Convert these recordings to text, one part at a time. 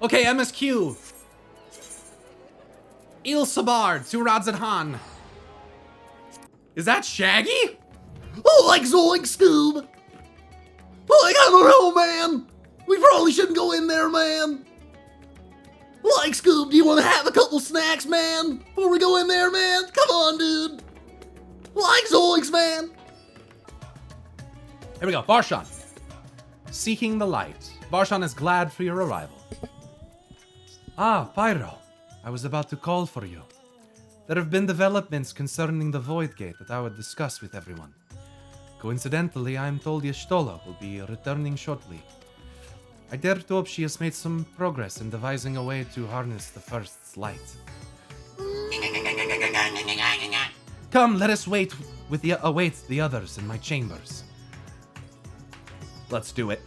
Okay, MSQ. Il Sabar, Turazadhan. Is that Shaggy? Oh, like Zoink Scoob! Like, I don't know, man! We probably shouldn't go in there, man! Like, Scoob, do you want to have a couple snacks, man? Before we go in there, man? Come on, dude! Like Zoinks, man! Here we go, Varshan. Seeking the light. Varshan is glad for your arrival. Ah, Pyro. I was about to call for you. There have been developments concerning the Void Gate that I would discuss with everyone. Coincidentally, I am told Y'shtola will be returning shortly. I dare to hope she has made some progress in devising a way to harness the First's light. Come, let us await the others in my chambers. Let's do it.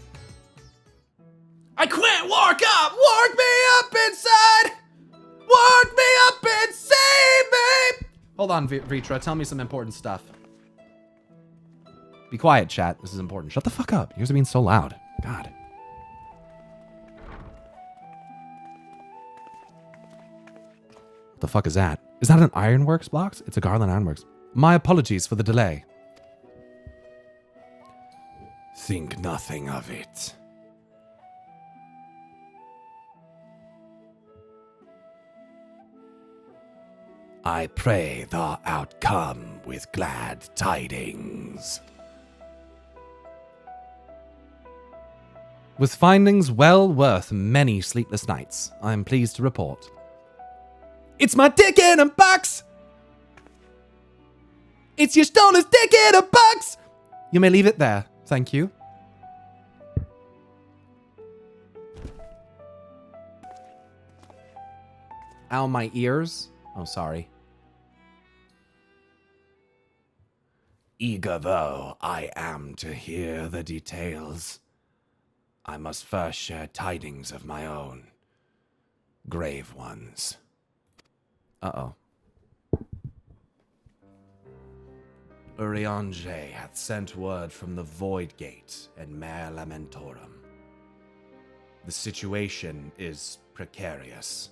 I quit! Work up! Work me up inside! Work me up and save me! Hold on, Vitra. Tell me some important stuff. Be quiet, chat. This is important. Shut the fuck up. You guys are being so loud. God. What the fuck is that? Is that an Ironworks box? It's a Garland Ironworks. My apologies for the delay. Think nothing of it. I pray thou outcome with glad tidings. With findings well worth many sleepless nights, I am pleased to report. It's my dick in a box! It's Y'shtola's dick in a box! You may leave it there, thank you. Ow, my ears. Oh, sorry. Eager though I am to hear the details, I must first share tidings of my own. Grave ones. Uh-oh. Urianger hath sent word from the Void Gate and Mare Lamentorum. The situation is precarious.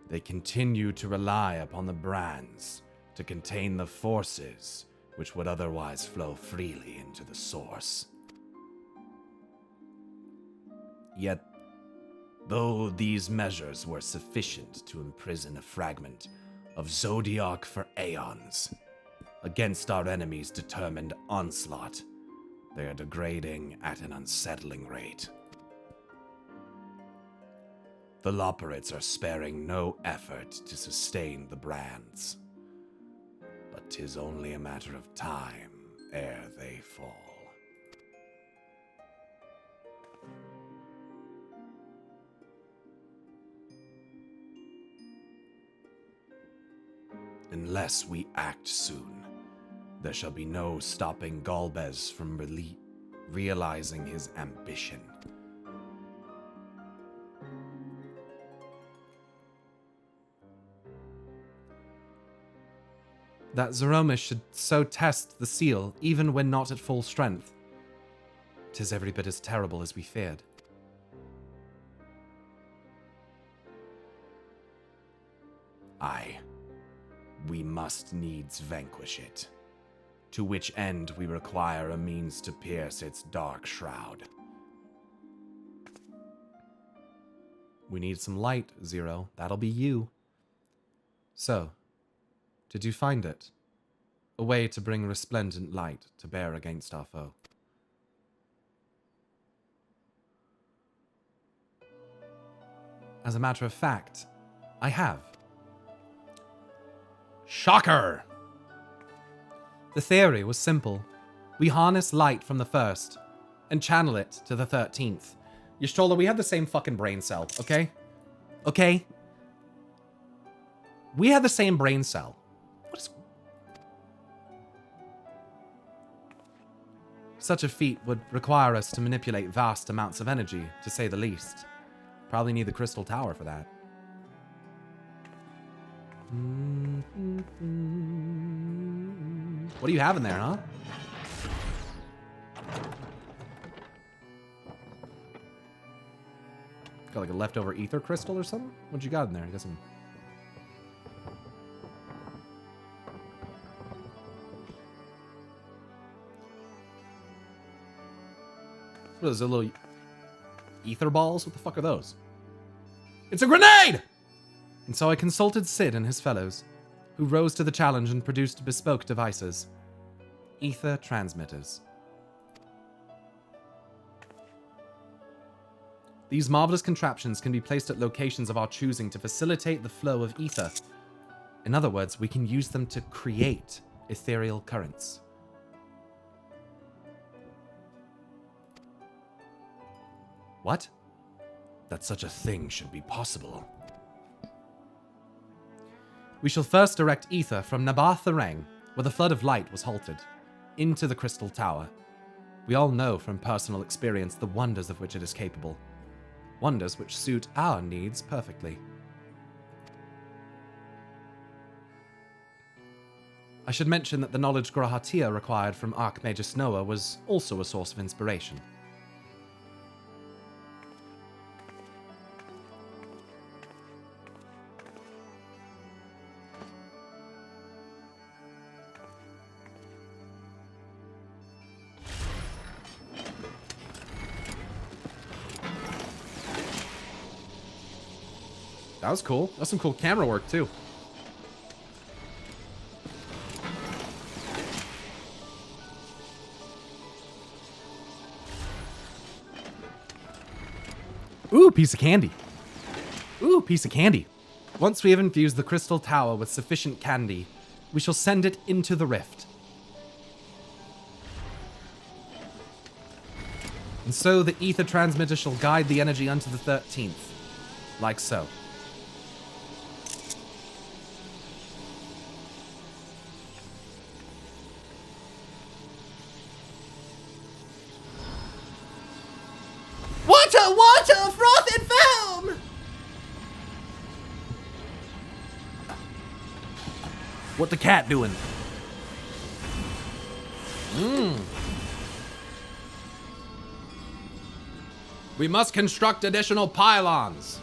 They continue to rely upon the brands to contain the forces which would otherwise flow freely into the source. Yet, though these measures were sufficient to imprison a fragment of Zodiac for aeons against our enemy's determined onslaught, they are degrading at an unsettling rate. The Loporrids are sparing no effort to sustain the brands, but 'tis only a matter of time ere they fall. Unless we act soon, there shall be no stopping Galbez from realizing his ambition. That Zeromus should so test the seal, even when not at full strength. 'Tis every bit as terrible as we feared. Aye, we must needs vanquish it, to which end we require a means to pierce its dark shroud. We need some light, Zero. That'll be you. So, did you find it? A way to bring resplendent light to bear against our foe. As a matter of fact, I have. Shocker! The theory was simple. We harness light from the first and channel it to the 13th. Y'shtola, we have the same fucking brain cell, okay? Okay? We have the same brain cell. What is... Such a feat would require us to manipulate vast amounts of energy, to say the least. Probably need the Crystal Tower for that. What do you have in there, huh? Got like a leftover ether crystal or something? What you got in there? I got some... What is it, little ether balls? What the fuck are those? It's a grenade! And so I consulted Sid and his fellows, who rose to the challenge and produced bespoke devices. Ether transmitters. These marvelous contraptions can be placed at locations of our choosing to facilitate the flow of ether. In other words, we can use them to create ethereal currents. What? That such a thing should be possible. We shall first direct ether from Nabath Thareng, where the flood of light was halted, into the Crystal Tower. We all know from personal experience the wonders of which it is capable. Wonders which suit our needs perfectly. I should mention that the knowledge Grahatia required from Archmagus Noah was also a source of inspiration. That was cool. That's some cool camera work, too. Ooh, piece of candy. Ooh, piece of candy. Once we have infused the Crystal Tower with sufficient candy, we shall send it into the rift. And so the ether transmitter shall guide the energy unto the 13th. Like so. Water, water, froth and foam! What the cat doing? We must construct additional pylons.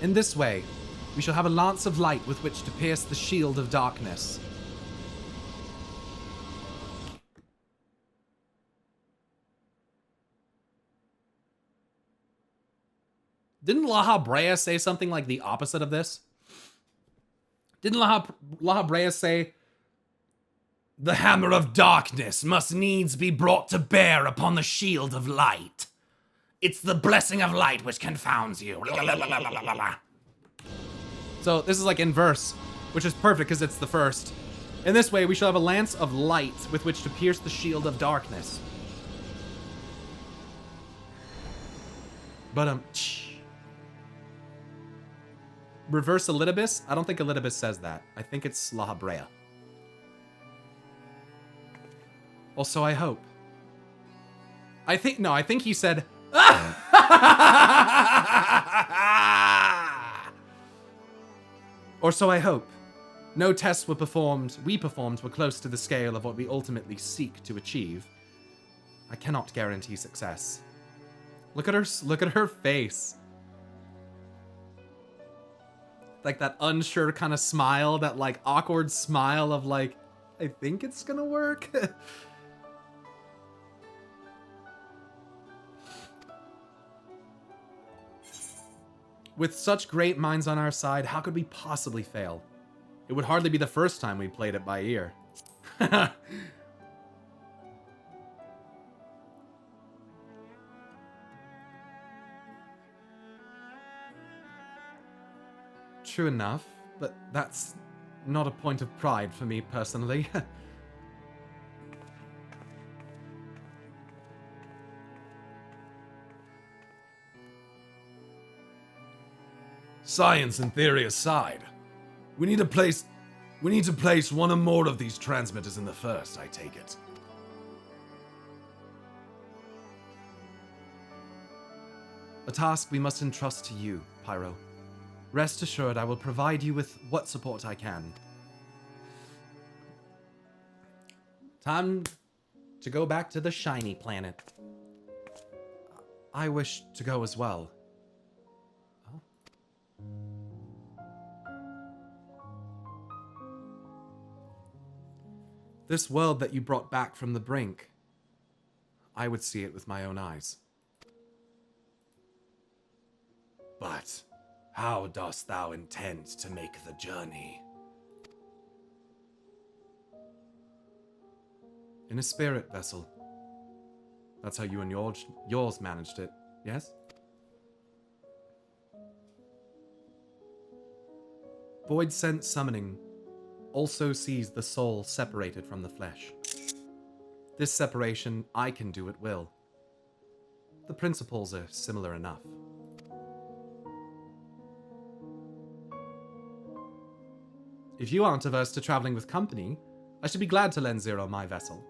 In this way, we shall have a lance of light with which to pierce the shield of darkness. Didn't Laha Brea say something like the opposite of this? Didn't Laha Brea say, "The hammer of darkness must needs be brought to bear upon the shield of light. It's the blessing of light which confounds you." So this is like in verse, which is perfect because it's the first. In this way, we shall have a lance of light with which to pierce the shield of darkness. But reverse Elidibus? I don't think Elidibus says that. I think it's Laha Brea. Also, I hope. I think he said... Or so I hope. No tests we performed were close to the scale of what we ultimately seek to achieve. I cannot guarantee success. Look at her face. Like that unsure kind of smile, that like awkward smile of like, I think it's gonna work. With such great minds on our side, how could we possibly fail? It would hardly be the first time we played it by ear. True enough, but that's not a point of pride for me personally. Science and theory aside, we need to place one or more of these transmitters in the first, I take it. A task we must entrust to you, Pyro. Rest assured I will provide you with what support I can. Time to go back to the shiny planet. I wish to go as well. Oh. This world that you brought back from the brink, I would see it with my own eyes. But how dost thou intend to make the journey? In a spirit vessel. That's how you and yours managed it, yes? Void Sense Summoning also sees the soul separated from the flesh. This separation I can do at will. The principles are similar enough. If you aren't averse to traveling with company, I should be glad to lend Zero my vessel.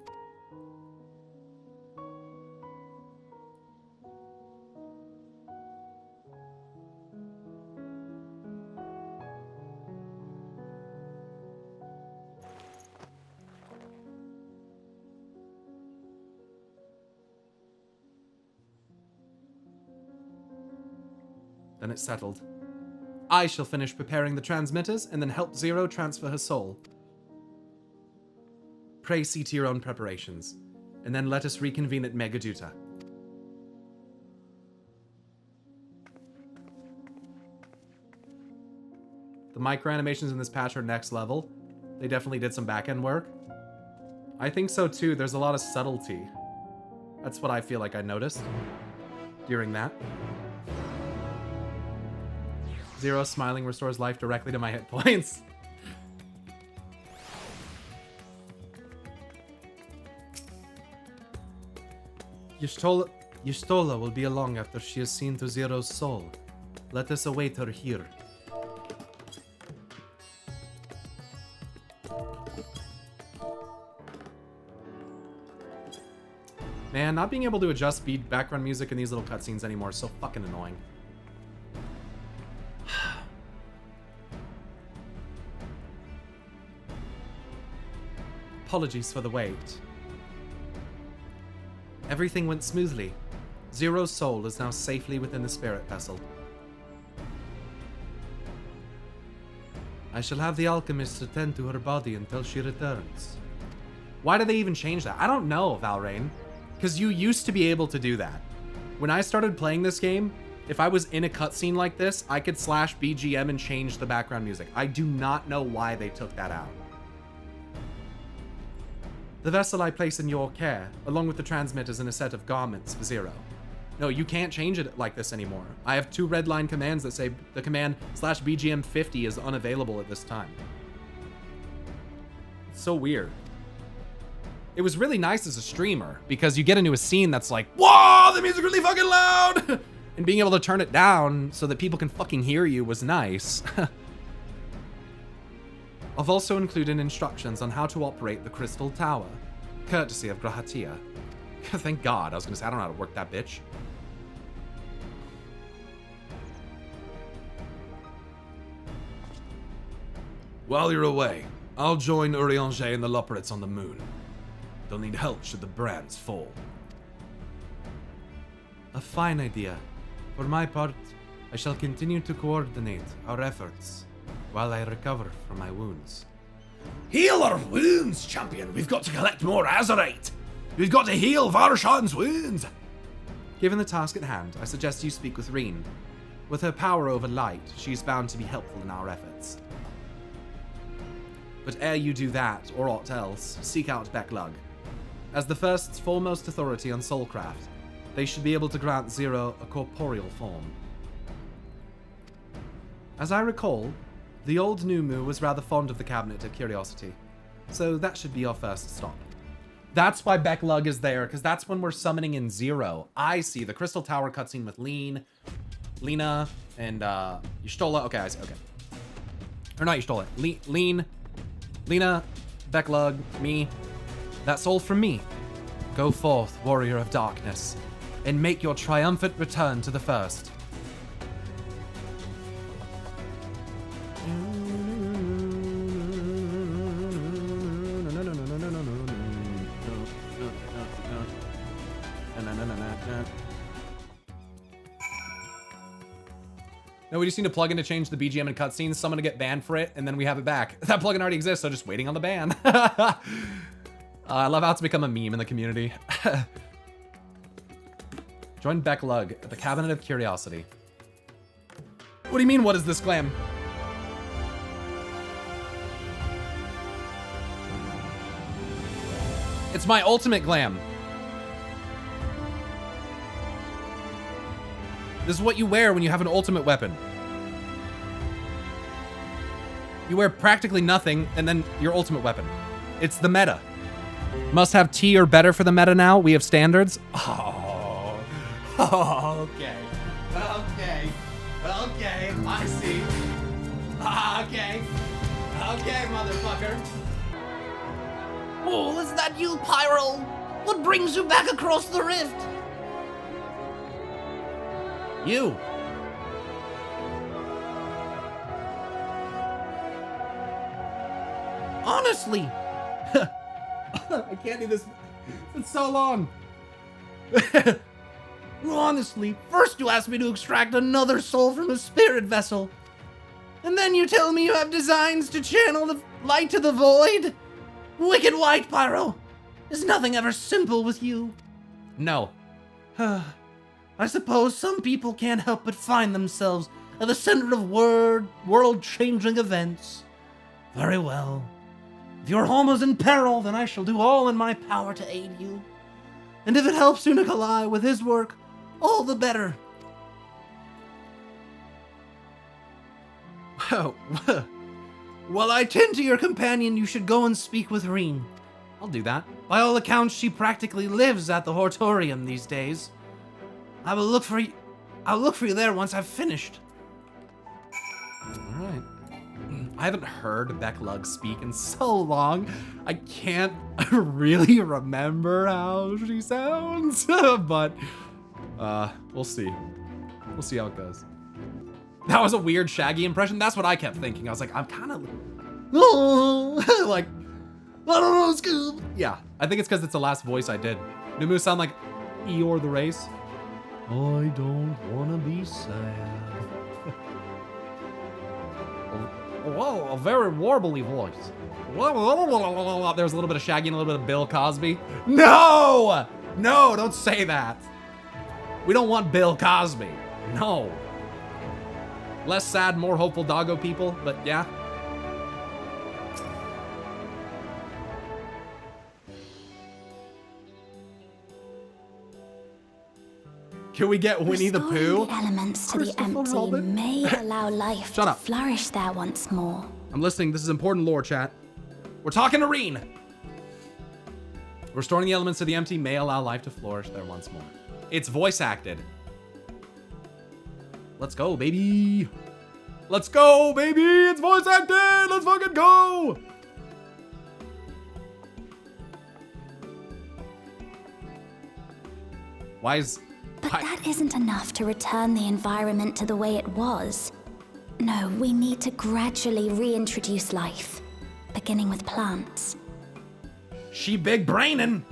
Then it's settled. I shall finish preparing the transmitters and then help Zero transfer her soul. Pray see to your own preparations, and then let us reconvene at Megaduta. The micro animations in this patch are next level. They definitely did some back-end work. I think so too. There's a lot of subtlety. That's what I feel like I noticed during that. Zero smiling restores life directly to my hit points. Y'shtola will be along after she has seen to Zero's soul. Let us await her here. Man, not being able to adjust background music in these little cutscenes anymore is so fucking annoying. Apologies for the wait. Everything went smoothly. Zero's soul is now safely within the spirit vessel. I shall have the alchemist attend to her body until she returns. Why did they even change that? I don't know, Valrain. Because you used to be able to do that. When I started playing this game, if I was in a cutscene like this, I could slash BGM and change the background music. I do not know why they took that out. The vessel I place in your care, along with the transmitters and a set of garments for Zero. No, you can't change it like this anymore. I have 2 red line commands that say the command /BGM 50 is unavailable at this time. It's so weird. It was really nice as a streamer, because you get into a scene that's like, whoa, the music really fucking loud! And being able to turn it down so that people can fucking hear you was nice. I've also included instructions on how to operate the Crystal Tower, courtesy of Grahatia. Thank God, I was gonna say, I don't know how to work that bitch. While you're away, I'll join Urianger and the Loporits on the moon. They'll need help should the brands fall. A fine idea. For my part, I shall continue to coordinate our efforts while I recover from my wounds. Heal our wounds, champion! We've got to collect more azurite! We've got to heal Varshan's wounds! Given the task at hand, I suggest you speak with Reen. With her power over light, she's bound to be helpful in our efforts. But ere you do that, or aught else, seek out Becklug. As the first's foremost authority on soulcraft, they should be able to grant Zero a corporeal form. As I recall, the old Numu was rather fond of the Cabinet of Curiosity, so that should be our first stop. That's why Becklug is there, because that's when we're summoning in Zero. I see the Crystal Tower cutscene with Lena, and Y'shtola. Okay, I see, okay. Or not Y'shtola. Lena, Becklug, me. That's all from me. Go forth, warrior of darkness, and make your triumphant return to the first. No, we just need a plugin to change the BGM and cutscenes, someone to get banned for it, and then we have it back. That plugin already exists, so just waiting on the ban. I love how it's become a meme in the community. Join Becklug at the Cabinet of Curiosity. What do you mean, what is this glam? It's my ultimate glam. This is what you wear when you have an ultimate weapon. You wear practically nothing, and then your ultimate weapon. It's the meta. Must have T or better for the meta now. We have standards. Oh, okay. Okay, I see. Okay, motherfucker. Oh, is that you, Pyro? What brings you back across the rift? You. Honestly. I can't do this. It's so long. Honestly, first you asked me to extract another soul from a spirit vessel. And then you tell me you have designs to channel the light to the void? Wicked white, Pyro. Is nothing ever simple with you? No. I suppose some people can't help but find themselves at the center of world-changing events. Very well. If your home is in peril, then I shall do all in my power to aid you. And if it helps Nikolai with his work, all the better. Well, I tend to your companion, you should go and speak with Reen. I'll do that. By all accounts, she practically lives at the Hortorium these days. I will look for you. I'll look for you there once I've finished. All right. I haven't heard Becklug speak in so long. I can't really remember how she sounds, but we'll see. We'll see how it goes. That was a weird Shaggy impression. That's what I kept thinking. I was like, I'm kind of like, I don't know, Scoob. Yeah, I think it's because it's the last voice I did. Numu sound like Eeyore the Race. I don't wanna be sad. Whoa, a very warbly voice. There's a little bit of Shaggy and a little bit of Bill Cosby. No! No, don't say that. We don't want Bill Cosby. No. Less sad, more hopeful doggo people, but yeah. Can we get Winnie the Pooh? The elements to the empty may allow life Shut to up. flourish there once more. I'm listening. This is important lore, chat. We're talking to Reen. Restoring the elements to the empty may allow life to flourish there once more. It's voice acted. Let's go, baby. Let's go, baby. It's voice acted. Let's fucking go. Why is... But that isn't enough to return the environment to the way it was. No, we need to gradually reintroduce life, beginning with plants. She big brainin'.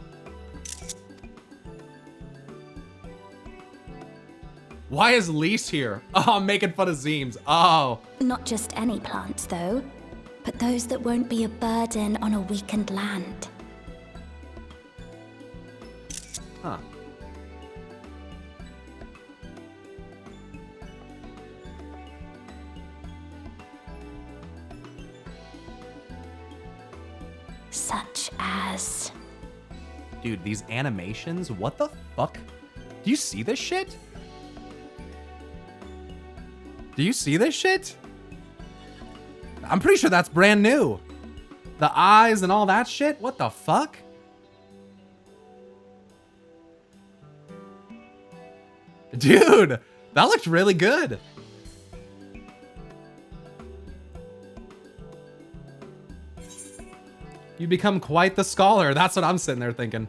Why is Lise here? Oh, I'm making fun of Zeems. Oh. Not just any plants, though, but those that won't be a burden on a weakened land. Huh. Such as... Dude, these animations, what the fuck? Do you see this shit? Do you see this shit? I'm pretty sure that's brand new. The eyes and all that shit? What the fuck? Dude, that looked really good. You become quite the scholar. That's what I'm sitting there thinking.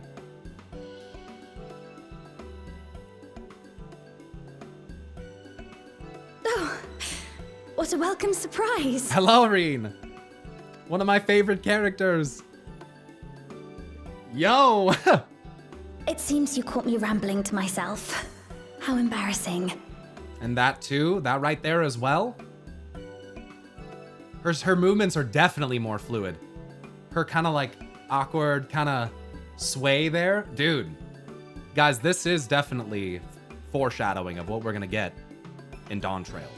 Oh, what a welcome surprise. Hello, Reen. One of my favorite characters. Yo. It seems you caught me rambling to myself. How embarrassing. And that too, that right there as well. Her movements are definitely more fluid. Her kind of like awkward kind of sway there. Dude, guys, this is definitely foreshadowing of what we're gonna get in Dawn Trail.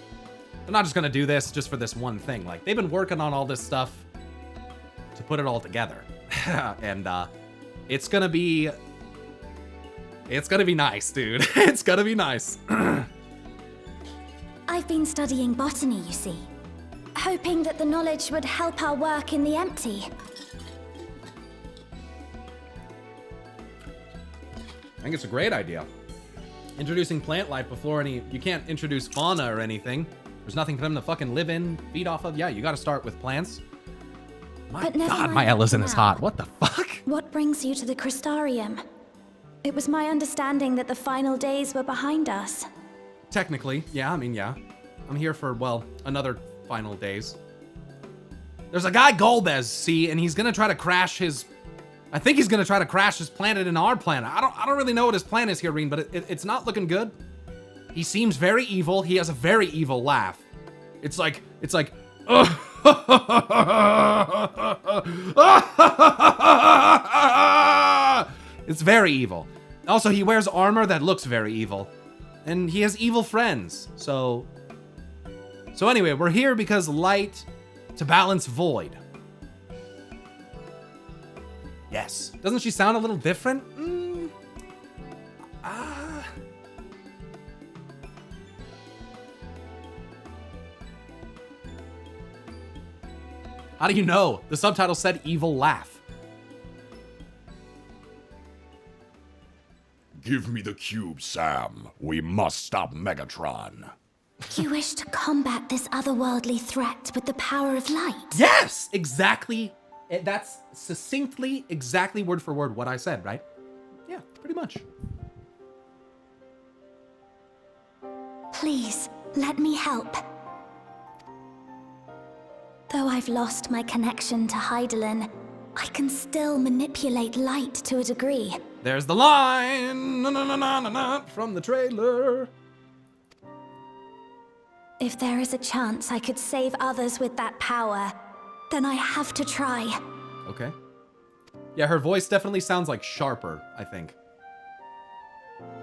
They're not just gonna do this just for this one thing. Like, they've been working on all this stuff to put it all together. And it's gonna be nice, dude. It's gonna be nice. I've been studying botany, you see. Hoping that the knowledge would help our work in the empty. I think it's a great idea. Introducing plant life before you can't introduce fauna or anything. There's nothing for them to fucking live in, feed off of. Yeah, you gotta start with plants. My But never God, mind my that Ellison for is now. hot. What the fuck? What brings you to the Crystarium? It was my understanding that the final days were behind us. Technically, yeah, I mean, yeah. I'm here for, well, another final days. There's a guy, Golbez, see, and he's gonna try to crash his... I think he's gonna try to crash his planet into our planet. I don't really know what his plan is here, Reen, but it's not looking good. He seems very evil. He has a very evil laugh. It's like... It's very evil. Also, he wears armor that looks very evil. And he has evil friends. So anyway, we're here because light to balance void. Yes. Doesn't she sound a little different? How do you know? The subtitle said evil laugh. Give me the cube, Sam. We must stop Megatron. You wish to combat this otherworldly threat with the power of light? Yes! Exactly. That's succinctly, exactly word for word what I said, right? Yeah, pretty much. Please, let me help. Though I've lost my connection to Heidelin, I can still manipulate light to a degree. There's the line from the trailer. If there is a chance I could save others with that power, then I have to try. Okay. Yeah, her voice definitely sounds like sharper, I think.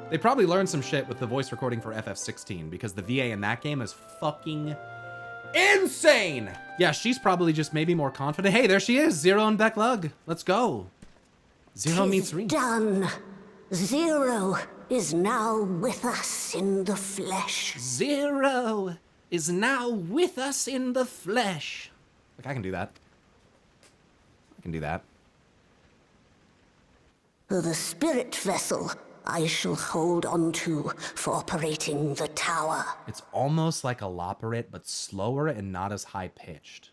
They probably learned some shit with the voice recording for FF16 because the VA in that game is fucking insane. Yeah, she's probably just maybe more confident. Hey, there she is, Zero and Becklug. Let's go. Zero meets Reese. Done. Zero is now with us in the flesh. Zero is now with us in the flesh. Like, I can do that. I can do that. The spirit vessel I shall hold on to for operating the tower. It's almost like a Loporrit, but slower and not as high-pitched.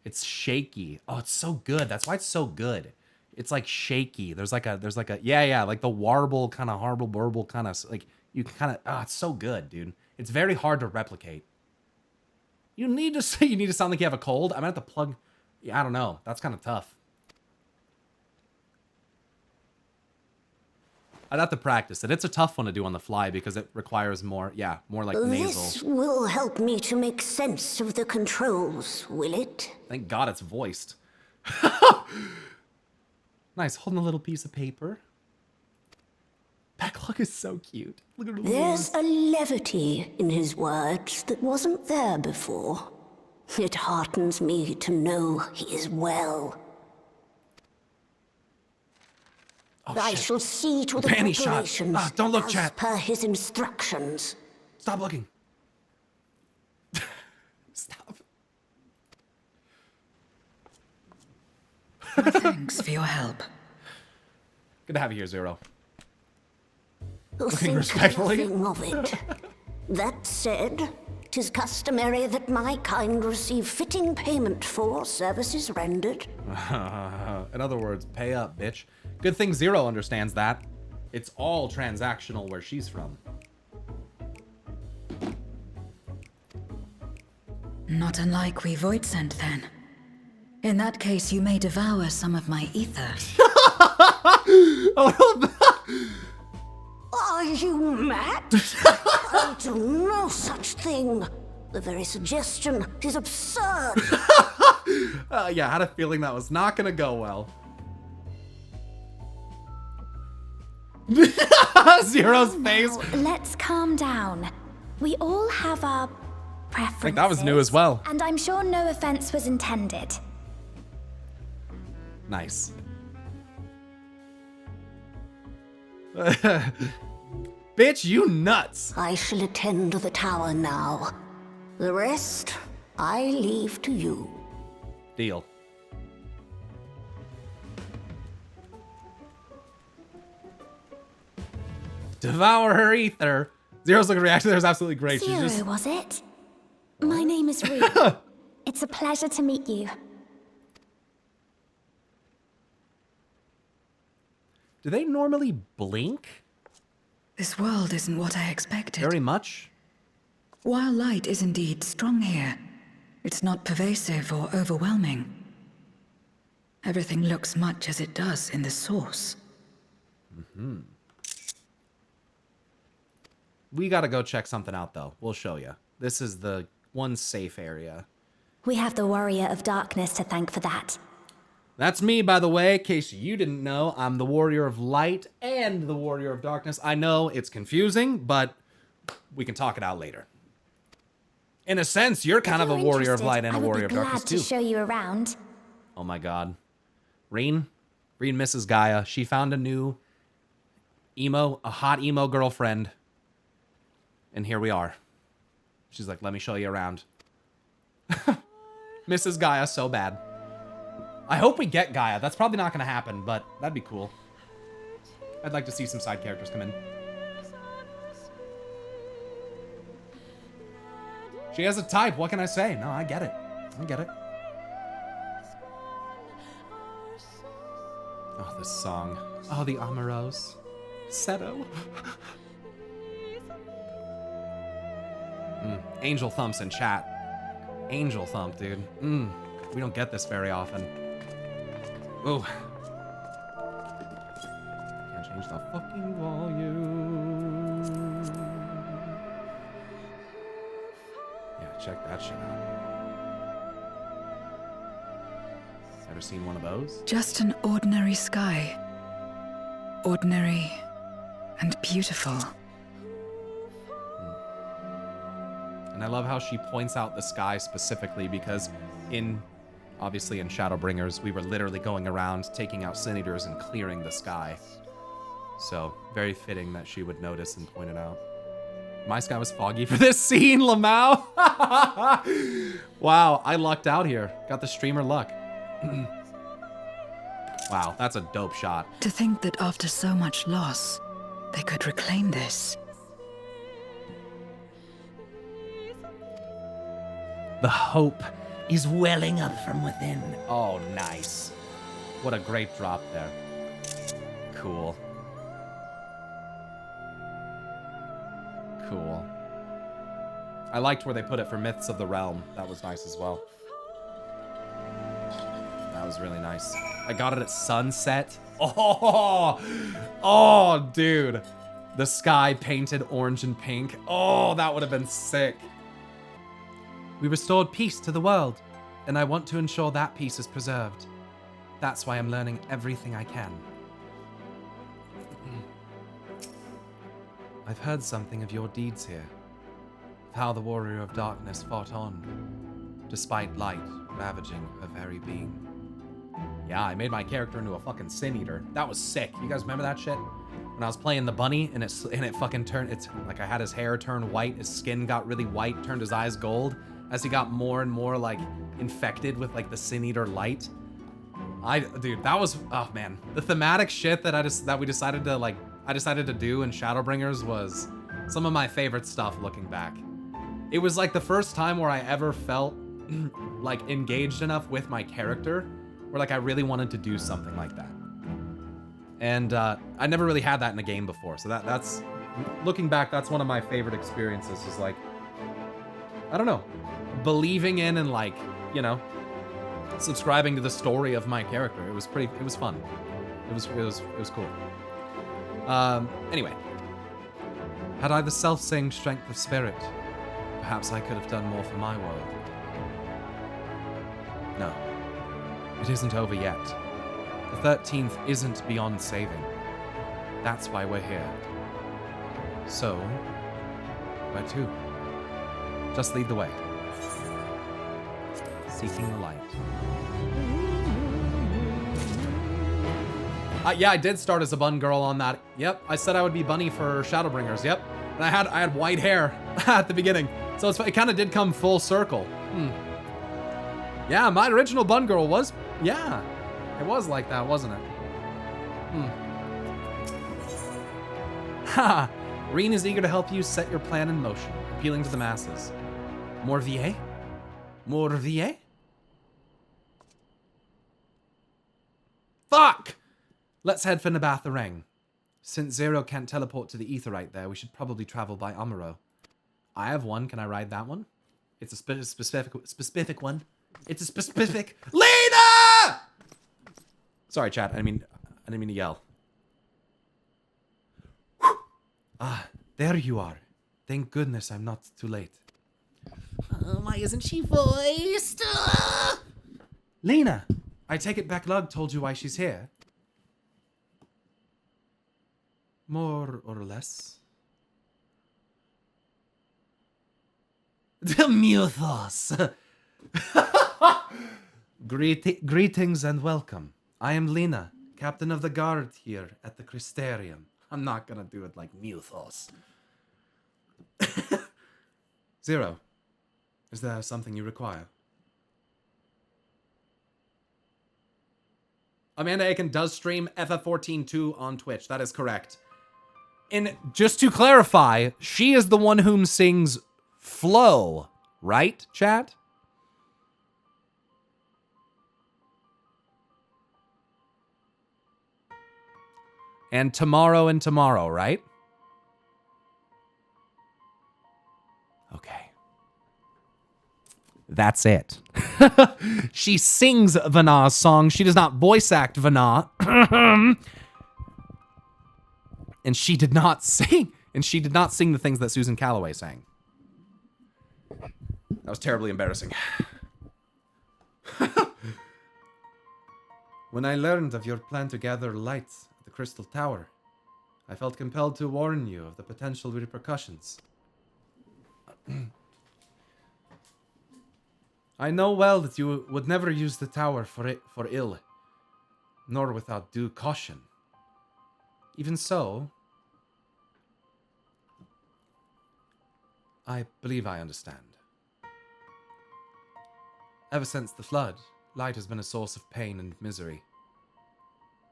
It's shaky. Oh, it's so good. That's why it's so good. It's like shaky. There's like a, yeah, like the warble kind of harble burble kind of, like, you can kind of, it's so good, dude. It's very hard to replicate. You need to sound like you have a cold. I'm gonna have to plug, yeah, I don't know. That's kind of tough. I'd have to practice it. It's a tough one to do on the fly because it requires more, more like nasal. This will help me to make sense of the controls, will it? Thank God it's voiced. Nice, holding a little piece of paper. Backlog is so cute. Look at her little There's eyes. a levity in his words that wasn't there before. It heartens me to know he is well. Oh, I shit. shall see to the Panty shot. preparations Don't look, as chat. per his instructions. Stop looking. Stop. My thanks for your help. Good to have you here, Zero. Think respectfully. nothing of it. That said, 'tis customary that my kind receive fitting payment for services rendered. In other words, pay up, bitch. Good thing Zero understands that. It's all transactional where she's from. Not unlike we Void sent then. In that case, you may devour some of my ether. Are you mad? I thing. The very suggestion is absurd. Yeah, I had a feeling that was not gonna go well. Zero's face. Let's calm down. We all have our preferences. I think that was new as well. And I'm sure no offense was intended. Nice. Bitch, you nuts. I shall attend to the tower now. The rest, I leave to you. Deal. Devour her ether. Zero's looking reaction there is absolutely great. Zero, She's just... was it? My name is Rue. It's a pleasure to meet you. Do they normally blink? This world isn't what I expected. Very much. While light is indeed strong here, it's not pervasive or overwhelming. Everything looks much as it does in the source. We gotta go check something out, though. We'll show you. This is the one safe area. We have the Warrior of Darkness to thank for that. That's me, by the way, in case you didn't know. I'm the Warrior of Light and the Warrior of Darkness. I know it's confusing, but we can talk it out later. In a sense, you're kind of a Warrior of Light and a Warrior of Darkness, too. I would be glad to show you around. Oh my god. Reen misses Gaia. She found a new a hot emo girlfriend. And here we are. She's like, let me show you around. Mrs. Gaia so bad. I hope we get Gaia. That's probably not going to happen, but that'd be cool. I'd like to see some side characters come in. She has a type. What can I say? No, I get it. I get it. Oh, this song. Oh, the Amoros. Seto. Angel thumps in chat. Angel thump, dude. We don't get this very often. Ooh. Can't change the fucking volume. Yeah, check that shit out. Ever seen one of those? Just an ordinary sky. Ordinary and beautiful. And I love how she points out the sky specifically because obviously in Shadowbringers, we were literally going around taking out Sin Eaters and clearing the sky. So, very fitting that she would notice and point it out. My sky was foggy for this scene, Lamau! Wow, I lucked out here. Got the streamer luck. Wow, that's a dope shot. To think that after so much loss, they could reclaim this. The hope is welling up from within. Oh, nice. What a great drop there. Cool. Cool. I liked where they put it for Myths of the Realm. That was nice as well. That was really nice. I got it at sunset. Oh, dude. The sky painted orange and pink. Oh, that would have been sick. We restored peace to the world, and I want to ensure that peace is preserved. That's why I'm learning everything I can. I've heard something of your deeds here, of how the Warrior of Darkness fought on, despite light ravaging her very being. Yeah, I made my character into a fucking Sin Eater. That was sick. You guys remember that shit? When I was playing the bunny and it fucking turned, it's like I had his hair turn white, his skin got really white, turned his eyes gold. As he got more and more like infected with like the Sin Eater light. Dude, that was, oh man. The thematic shit that I decided to do in Shadowbringers was some of my favorite stuff looking back. It was like the first time where I ever felt like engaged enough with my character where like I really wanted to do something like that. And I never really had that in a game before. So that's, looking back, that's one of my favorite experiences is like, I don't know, believing in and like, you know, subscribing to the story of my character. It was fun. It was cool. Anyway. Had I the self-same strength of spirit, Perhaps I could have done more for my world. No. It isn't over yet. The 13th isn't beyond saving. That's why we're here. So, where to? Just lead the way. Seeking the light. Yeah, I did start as a bun girl on that. Yep, I said I would be bunny for Shadowbringers. Yep, and I had white hair at the beginning, so it kind of did come full circle. Yeah, my original bun girl was, yeah, it was like that, wasn't it? Ha! Reen is eager to help you set your plan in motion, appealing to the masses. Morvier? Morvier? Fuck! Let's head for Nabath the Rang. Since Zero can't teleport to the Aetheryte there, we should probably travel by Amuro. I have one. Can I ride that one? It's a specific one. It's a specific... Lena! Sorry, chat. I didn't mean to yell. Ah, there you are. Thank goodness I'm not too late. Why isn't she voiced? Lena! I take it Backlug told you why she's here? More or less. The Muthos. Greetings and welcome. I am Lena, captain of the guard here at the Crystarium. I'm not gonna do it like Muthos. Zero, is there something you require? Amanda Aiken does stream FF14-2 on Twitch. That is correct. And just to clarify, she is the one whom sings Flow, right, chat? And tomorrow, right? Okay. That's it. She sings Vanna's song. She does not voice act Vanna. And she did not sing. And she did not sing the things that Susan Calloway sang. That was terribly embarrassing. When I learned of your plan to gather lights at the Crystal Tower, I felt compelled to warn you of the potential repercussions. I know well that you would never use the tower for ill, nor without due caution. Even so, I believe I understand. Ever since the flood, light has been a source of pain and misery.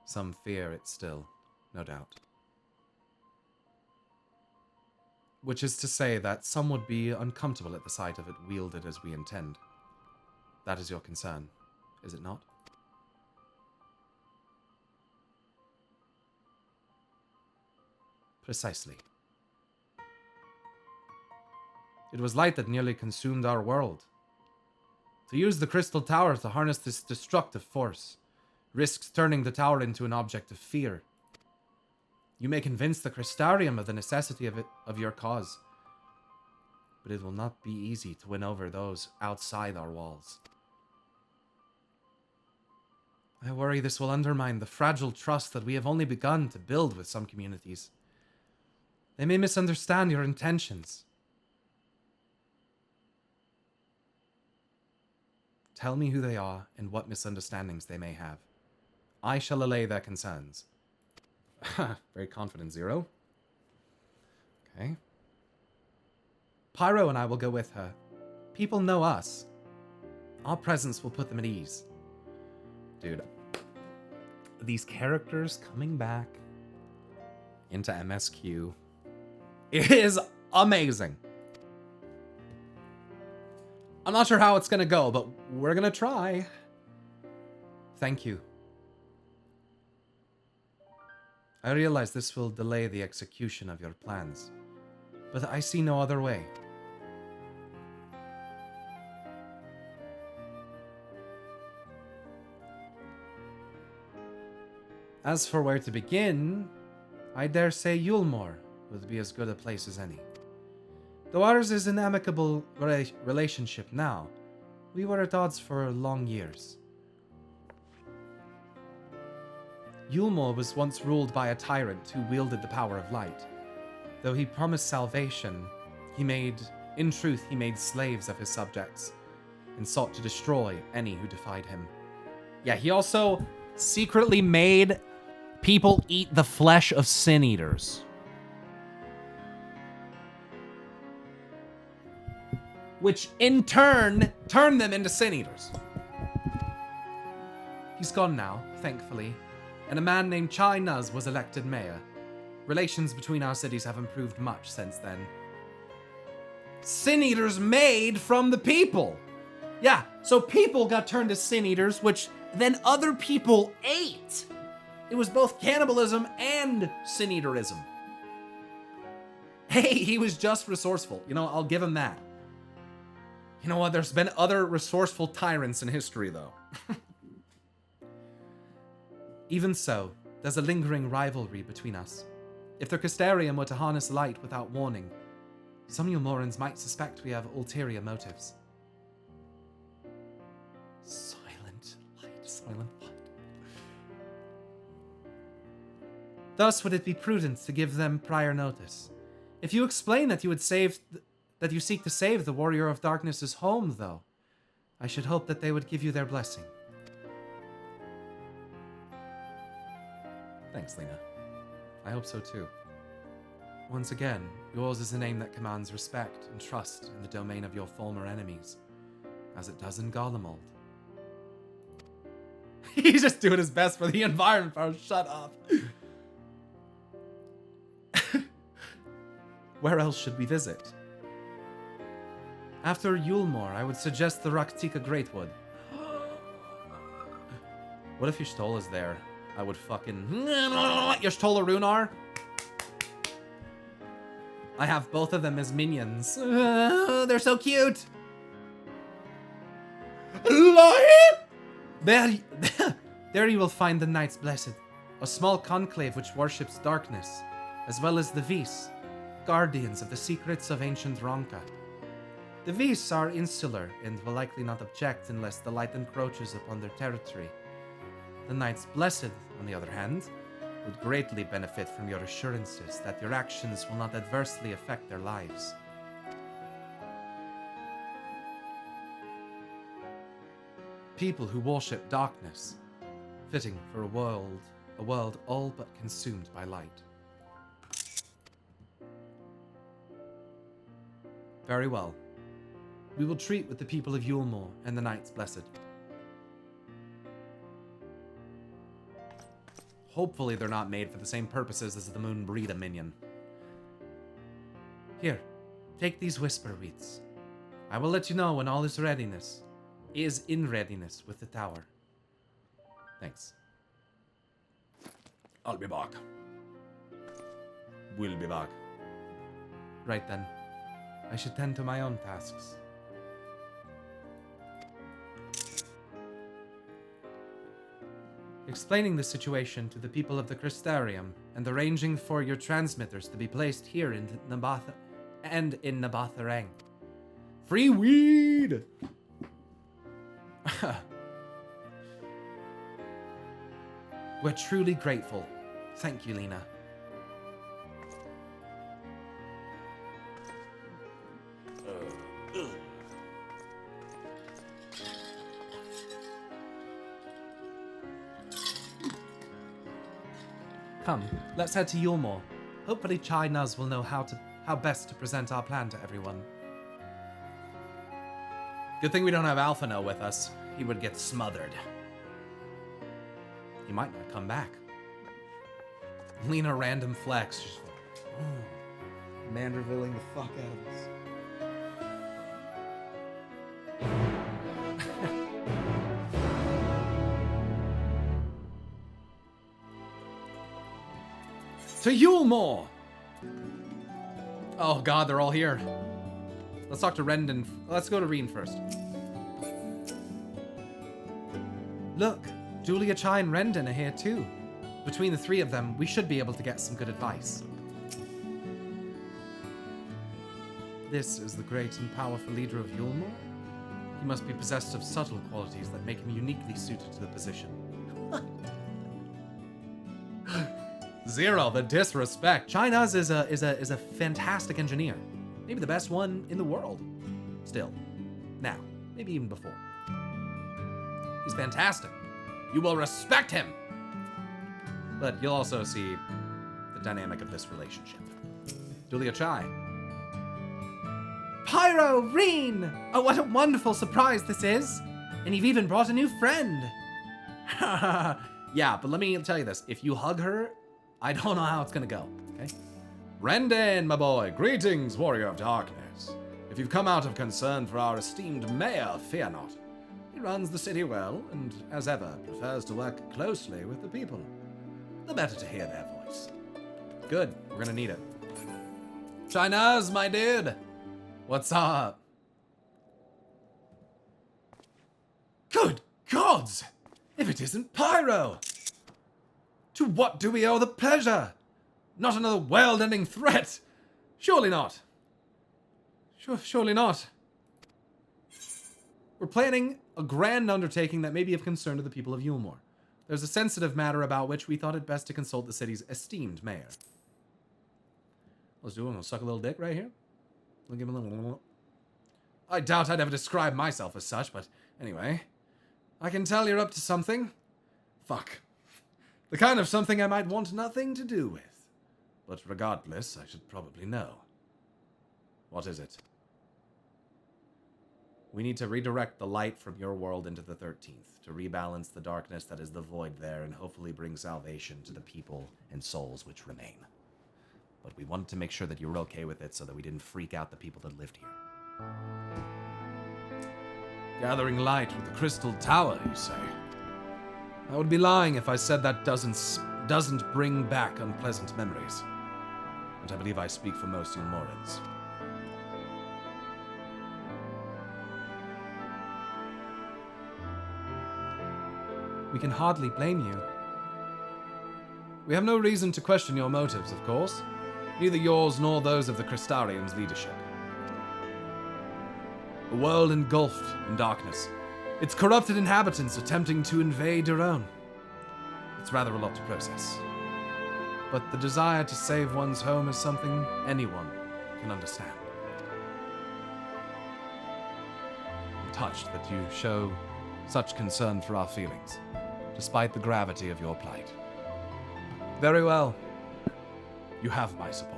Some fear it still, no doubt. Which is to say that some would be uncomfortable at the sight of it wielded as we intend. That is your concern, is it not? Precisely. It was light that nearly consumed our world. To use the Crystal Tower to harness this destructive force risks turning the tower into an object of fear. You may convince the Crystarium of the necessity of your cause, but it will not be easy to win over those outside our walls. I worry this will undermine the fragile trust that we have only begun to build with some communities. They may misunderstand your intentions. Tell me who they are and what misunderstandings they may have. I shall allay their concerns. Very confident, Zero. Okay. Pyro and I will go with her. People know us. Our presence will put them at ease. Dude, these characters coming back into MSQ is amazing. I'm not sure how it's gonna go, but we're gonna try. Thank you. I realize this will delay the execution of your plans, but I see no other way. As for where to begin, I dare say Yulmore would be as good a place as any. Though ours is an amicable relationship now, we were at odds for long years. Yulmore was once ruled by a tyrant who wielded the power of light. Though he promised salvation, in truth, he made slaves of his subjects and sought to destroy any who defied him. Yeah, he also secretly made people eat the flesh of sin eaters. Which in turn turned them into sin eaters. He's gone now, thankfully, and a man named Chai Nuz was elected mayor. Relations between our cities have improved much since then. Sin eaters made from the people! Yeah, so people got turned to sin eaters, which then other people ate! It was both cannibalism and sin eaterism. Hey, he was just resourceful. You know, I'll give him that. You know what? There's been other resourceful tyrants in history, though. Even so, there's a lingering rivalry between us. If the Crystarium were to harness light without warning, some Yulmorans might suspect we have ulterior motives. Silent light. Thus would it be prudent to give them prior notice. If you explain that you seek to save the Warrior of Darkness's home, though, I should hope that they would give you their blessing. Thanks, Lena. I hope so too. Once again, yours is a name that commands respect and trust in the domain of your former enemies, as it does in Garlemald. He's just doing his best for the environment, bro. Shut up. Where else should we visit? After Yulmore, I would suggest the Raktika Greatwood. What if Y'shtola is there? I would fucking... Y'shtola Runar? I have both of them as minions. They're so cute! There you will find the Knights Blessed, a small conclave which worships darkness, as well as the Vis, guardians of the secrets of ancient Ronka. The Vis are insular and will likely not object unless the light encroaches upon their territory. The Knights Blessed, on the other hand, would greatly benefit from your assurances that your actions will not adversely affect their lives. People who worship darkness, fitting for a world all but consumed by light. Very well. We will treat with the people of Yulmore and the Knights Blessed. Hopefully they're not made for the same purposes as the Moon Brita minion. Here, take these whisper wreaths. I will let you know when all is in readiness with the tower. Thanks. I'll be back. We'll be back. Right then. I should tend to my own tasks. Explaining the situation to the people of the Crystarium and arranging for your transmitters to be placed here in Nabatharang. Free weed! We're truly grateful. Thank you, Lena. Come, let's head to Yulmore. Hopefully Chai Nuz will know how best to present our plan to everyone. Good thing we don't have Alphino with us. He would get smothered. He might not come back. Lena random flex. Just Mandervilling the fuck out of us. To Yulmore! Oh god, they're all here. Let's talk to Rendon. Let's go to Reen first. Look, Julia, Chai, and Rendon are here too. Between the three of them, we should be able to get some good advice. this is the great and powerful leader of Yulmore? He must be possessed of subtle qualities that make him uniquely suited to the position. Zero, the disrespect. China's is a fantastic engineer. Maybe the best one in the world. Still. Now. Maybe even before. He's fantastic. You will respect him. But you'll also see the dynamic of this relationship. Julia Chai. Pyro, Reen! Oh, what a wonderful surprise this is. And you've even brought a new friend. Yeah, but let me tell you this. If you hug her, I don't know how it's gonna go, okay? Rendon, my boy. Greetings, warrior of darkness. If you've come out of concern for our esteemed mayor, fear not. He runs the city well, and as ever, prefers to work closely with the people. The better to hear their voice. Good, we're gonna need it. China's, my dude. What's up? Good gods! If it isn't Pyro! To what do we owe the pleasure? Not another world-ending threat! Surely not. Surely not. We're planning a grand undertaking that may be of concern to the people of Yulmore. There's a sensitive matter about which we thought it best to consult the city's esteemed mayor. Let's do it. I'm gonna suck a little dick right here. We'll give him a little... I doubt I'd ever describe myself as such, but anyway. I can tell you're up to something. Fuck. The kind of something I might want nothing to do with. But regardless, I should probably know. What is it? We need to redirect the light from your world into the 13th, to rebalance the darkness that is the void there, and hopefully bring salvation to the people and souls which remain. But we wanted to make sure that you were okay with it so that we didn't freak out the people that lived here. Gathering light with the Crystal Tower, you say? I would be lying if I said that doesn't bring back unpleasant memories. And I believe I speak for most Yulmorans. We can hardly blame you. We have no reason to question your motives, of course. Neither yours nor those of the Crystarium's leadership. A world engulfed in darkness. Its corrupted inhabitants attempting to invade your own. It's rather a lot to process. But the desire to save one's home is something anyone can understand. I'm touched that you show such concern for our feelings, despite the gravity of your plight. Very well. You have my support.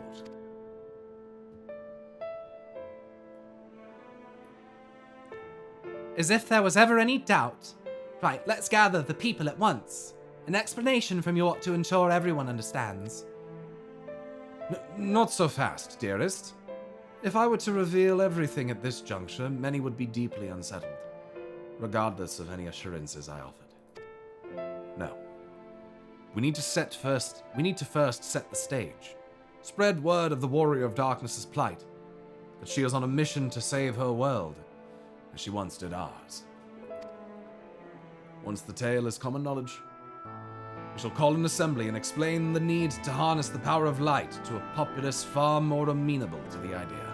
As if there was ever any doubt. Right, let's gather the people at once. An explanation from you ought to ensure everyone understands. Not so fast, dearest. If I were to reveal everything at this juncture, many would be deeply unsettled, regardless of any assurances I offered. No. We need to first set the stage. Spread word of the Warrior of Darkness's plight, that she is on a mission to save her world, as she once did ours. Once the tale is common knowledge, we shall call an assembly and explain the need to harness the power of light to a populace far more amenable to the idea.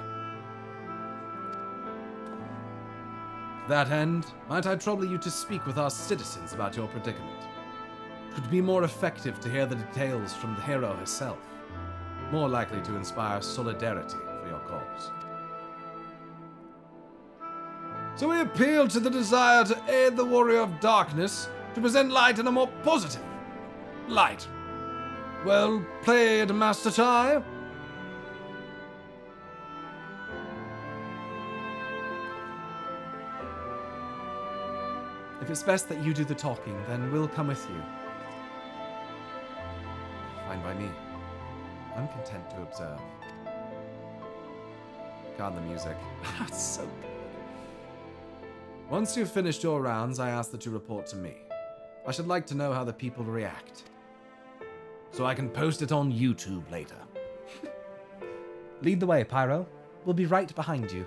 To that end, might I trouble you to speak with our citizens about your predicament? It would be more effective to hear the details from the hero herself, more likely to inspire solidarity for your cause. So we appeal to the desire to aid the Warrior of Darkness to present light in a more positive light. Well played, Master Chai. If it's best that you do the talking, then we'll come with you. Fine by me. I'm content to observe. God, the music. It's so good. Once you've finished your rounds, I ask that you report to me. I should like to know how the people react, so I can post it on YouTube later. Lead the way, Pyro. We'll be right behind you.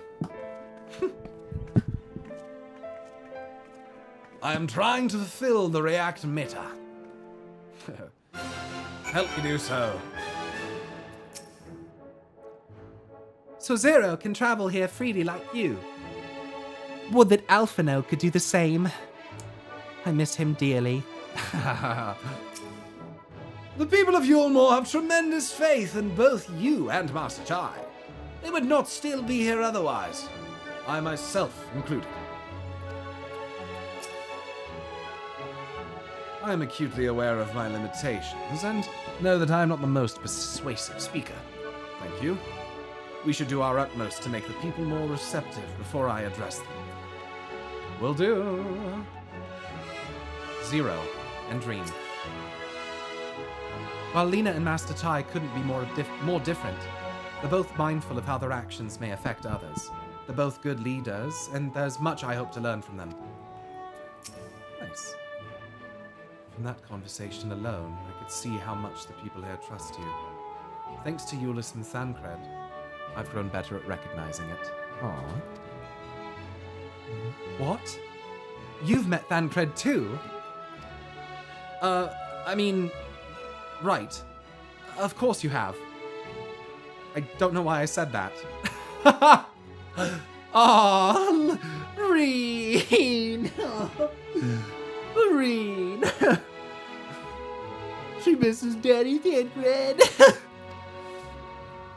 I am trying to fulfill the React meta. Help me do so. So Zero can travel here freely like you. Would that Alphino could do the same. I miss him dearly. The people of Yulmore have tremendous faith in both you and Master Chai. They would not still be here otherwise. I myself included. I am acutely aware of my limitations and know that I am not the most persuasive speaker. Thank you. We should do our utmost to make the people more receptive before I address them. Will do. Zero and Dream. While Lena and Master Tai couldn't be more different, they're both mindful of how their actions may affect others. They're both good leaders, and there's much I hope to learn from them. Nice. From that conversation alone, I could see how much the people here trust you. Thanks to Euless and Thancred, I've grown better at recognizing it. Aww. What? You've met Thancred too? Right. Of course you have. I don't know why I said that. Aww, Reen. Reen. She misses Daddy Thancred.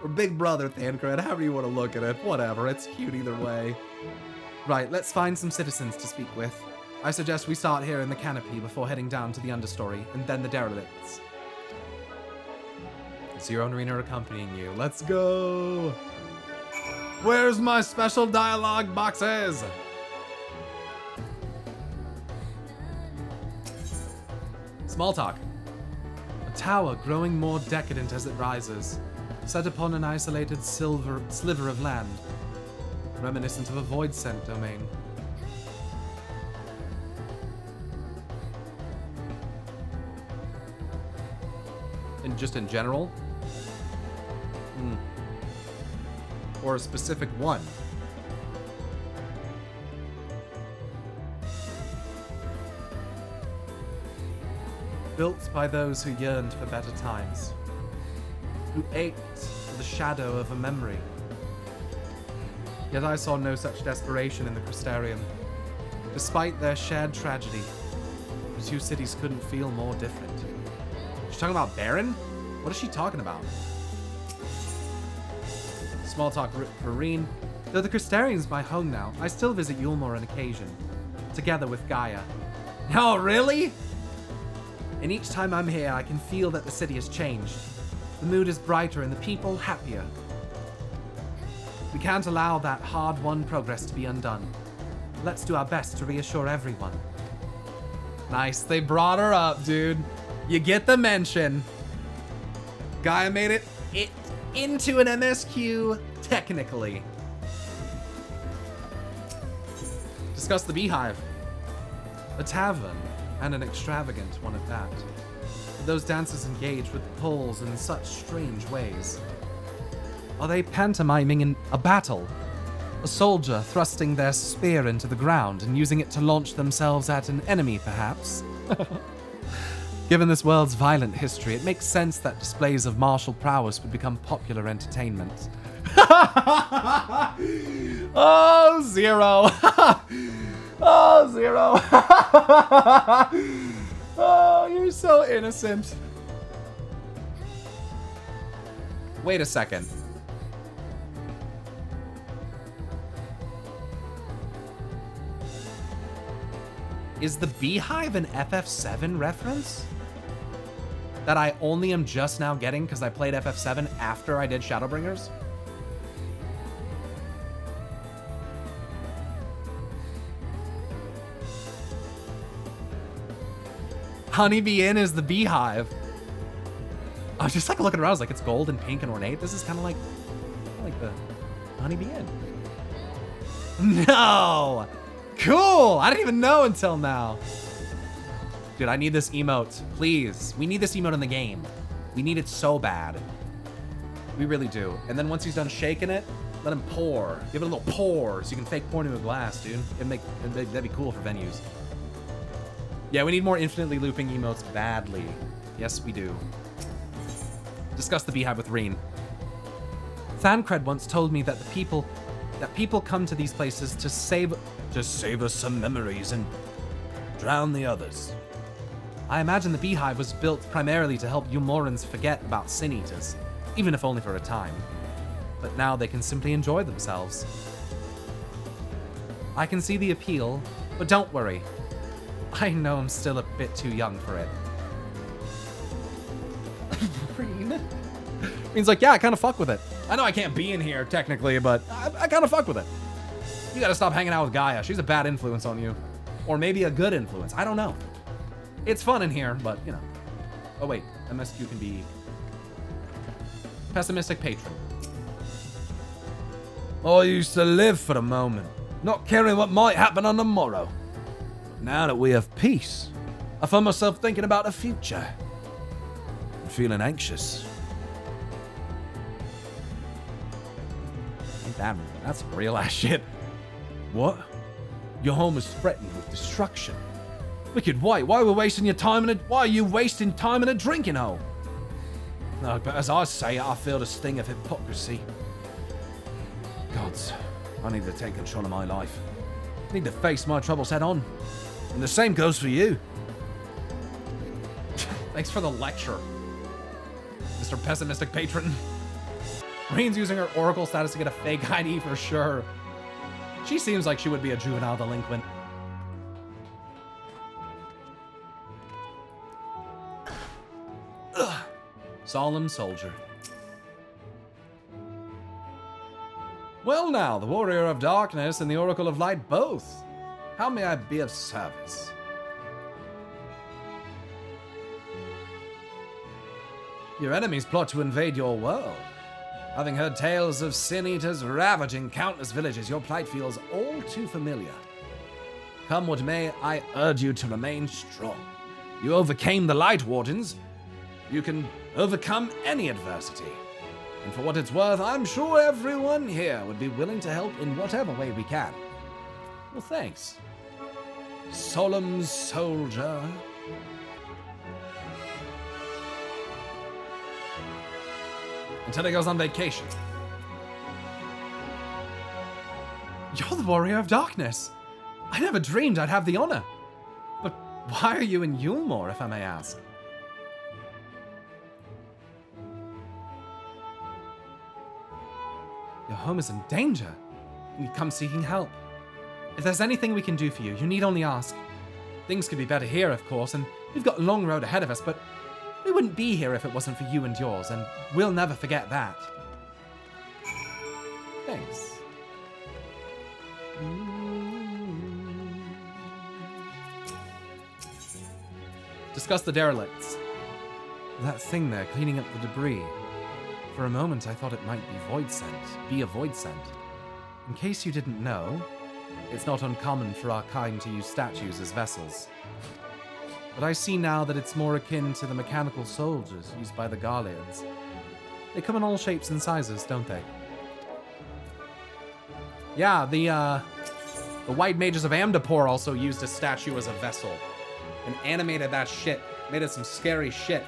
Or Big Brother Thancred, however you want to look at it. Whatever, it's cute either way. Right, let's find some citizens to speak with. I suggest we start here in the canopy before heading down to the understory, and then the derelicts. Zero and Rena are accompanying you. Let's go! Where's my special dialogue boxes? Small talk. A tower growing more decadent as it rises, set upon an isolated sliver of land, reminiscent of a void-sent domain. And just in general? Or a specific one? Built by those who yearned for better times, who ached for the shadow of a memory. Yet I saw no such desperation in the Crystarium. Despite their shared tragedy, the two cities couldn't feel more different. She's talking about Baron? What is she talking about? Small talk for Reen. Though the Crystarium's my home now, I still visit Yulmore on occasion, together with Gaia. Oh, really? And each time I'm here, I can feel that the city has changed. The mood is brighter and the people happier. We can't allow that hard-won progress to be undone. Let's do our best to reassure everyone. Nice, they brought her up, dude. You get the mention. Gaia made it into an MSQ, technically. Discuss the Beehive. A tavern, and an extravagant one at that. Those dancers engage with poles in such strange ways. Are they pantomiming in a battle? A soldier thrusting their spear into the ground and using it to launch themselves at an enemy, perhaps? Given this world's violent history, it makes sense that displays of martial prowess would become popular entertainment. Oh, Zero! Oh, Zero! Oh, you're so innocent. Wait a second. Is the Beehive an FF7 reference? That I only am just now getting because I played FF7 after I did Shadowbringers? Honeybee Inn is the Beehive. I was just like looking around, I was like, it's gold and pink and ornate. This is kind of like the Honeybee Inn. No! Cool! I didn't even know until now. Dude, I need this emote. Please. We need this emote in the game. We need it so bad. We really do. And then once he's done shaking it, let him pour. Give it a little pour so you can fake pour into a glass, dude. That'd be cool for venues. Yeah, we need more infinitely looping emotes badly. Yes, we do. Discuss the Beehive with Reen. Thancred once told me that people come to these places to save us some memories and drown the others. I imagine the beehive was built primarily to help Umorans forget about sin eaters, even if only for a time. But now they can simply enjoy themselves. I can see the appeal, but don't worry. I know I'm still a bit too young for it. Green. Means like, yeah, I kind of fuck with it. I know I can't be in here technically, but I kind of fuck with it. You gotta stop hanging out with Gaia. She's a bad influence on you. Or maybe a good influence. I don't know. It's fun in here, but, you know. Oh, wait. MSQ can be... Pessimistic patron. I used to live for the moment, not caring what might happen on the morrow. Now that we have peace, I find myself thinking about the future. I'm feeling anxious. Damn, that's real ass shit. What? Your home is threatened with destruction. Wicked White, why are you wasting time in a drinking hole? No, but as I say it, I feel the sting of hypocrisy. Gods, I need to take control of my life. I need to face my troubles head on. And the same goes for you. Thanks for the lecture, Mr. Pessimistic Patron. Reen's using her Oracle status to get a fake ID for sure. She seems like she would be a juvenile delinquent. Ugh. Solemn soldier. Well now, the Warrior of Darkness and the Oracle of Light both. How may I be of service? Your enemies plot to invade your world. Having heard tales of sin eaters ravaging countless villages, your plight feels all too familiar. Come what may, I urge you to remain strong. You overcame the Light Wardens. You can overcome any adversity. And for what it's worth, I'm sure everyone here would be willing to help in whatever way we can. Well, thanks. Solemn soldier. Until he goes on vacation. You're the Warrior of Darkness. I never dreamed I'd have the honor. But why are you in Yulmore, if I may ask? Your home is in danger, and you come seeking help. If there's anything we can do for you, you need only ask. Things could be better here, of course, and we've got a long road ahead of us, but we wouldn't be here if it wasn't for you and yours, and we'll never forget that. Thanks. Discuss the derelicts. That thing there cleaning up the debris. For a moment, I thought it might be a void scent. In case you didn't know, it's not uncommon for our kind to use statues as vessels. But I see now that it's more akin to the mechanical soldiers used by the Garleans. They come in all shapes and sizes, don't they? Yeah, the White Mages of Amdapor also used a statue as a vessel. And animated that shit. Made it some scary shit.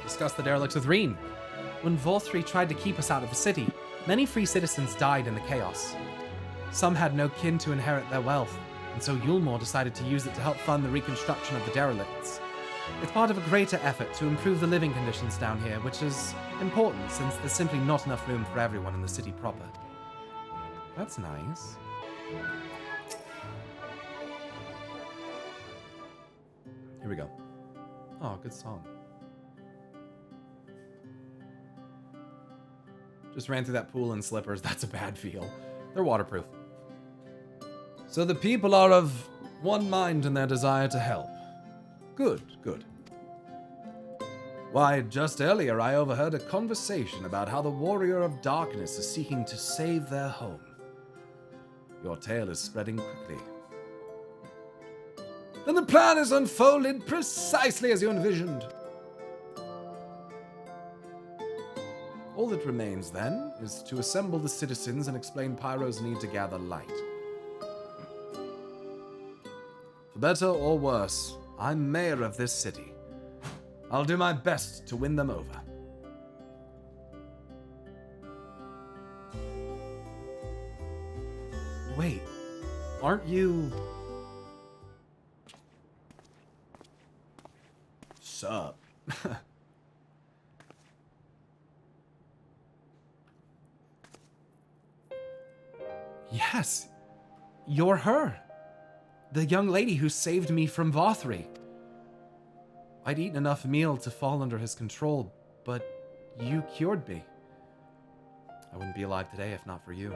Discuss the derelicts with Reen. When Vorthri tried to keep us out of the city, many free citizens died in the chaos. Some had no kin to inherit their wealth, and so Yulmore decided to use it to help fund the reconstruction of the derelicts. It's part of a greater effort to improve the living conditions down here, which is important since there's simply not enough room for everyone in the city proper. That's nice. Here we go. Oh, good song. Just ran through that pool in slippers. That's a bad feel. They're waterproof. So the people are of one mind in their desire to help. Good, good. Why, just earlier I overheard a conversation about how the Warrior of Darkness is seeking to save their home. Your tale is spreading quickly. Then the plan is unfolded precisely as you envisioned. All that remains, then, is to assemble the citizens and explain Pyro's need to gather light. For better or worse, I'm mayor of this city. I'll do my best to win them over. Wait, aren't you... Sup? Yes, you're her. The young lady who saved me from Vothri. I'd eaten enough meal to fall under his control, but you cured me. I wouldn't be alive today if not for you.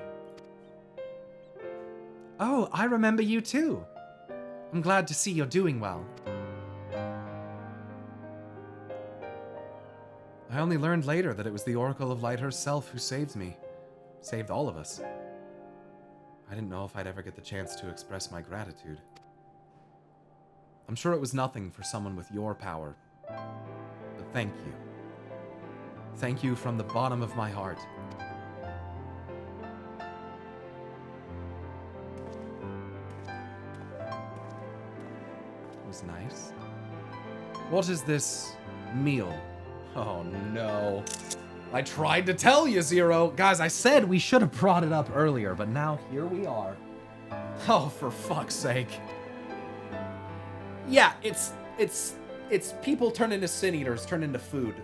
Oh, I remember you too. I'm glad to see you're doing well. I only learned later that it was the Oracle of Light herself who saved me. Saved all of us. I didn't know if I'd ever get the chance to express my gratitude. I'm sure it was nothing for someone with your power, but thank you. Thank you from the bottom of my heart. It was nice. What is this meal? Oh no. I tried to tell you, Zero. Guys, I said we should have brought it up earlier, but now here we are. Oh, for fuck's sake. Yeah, it's people turn into sin eaters, turn into food.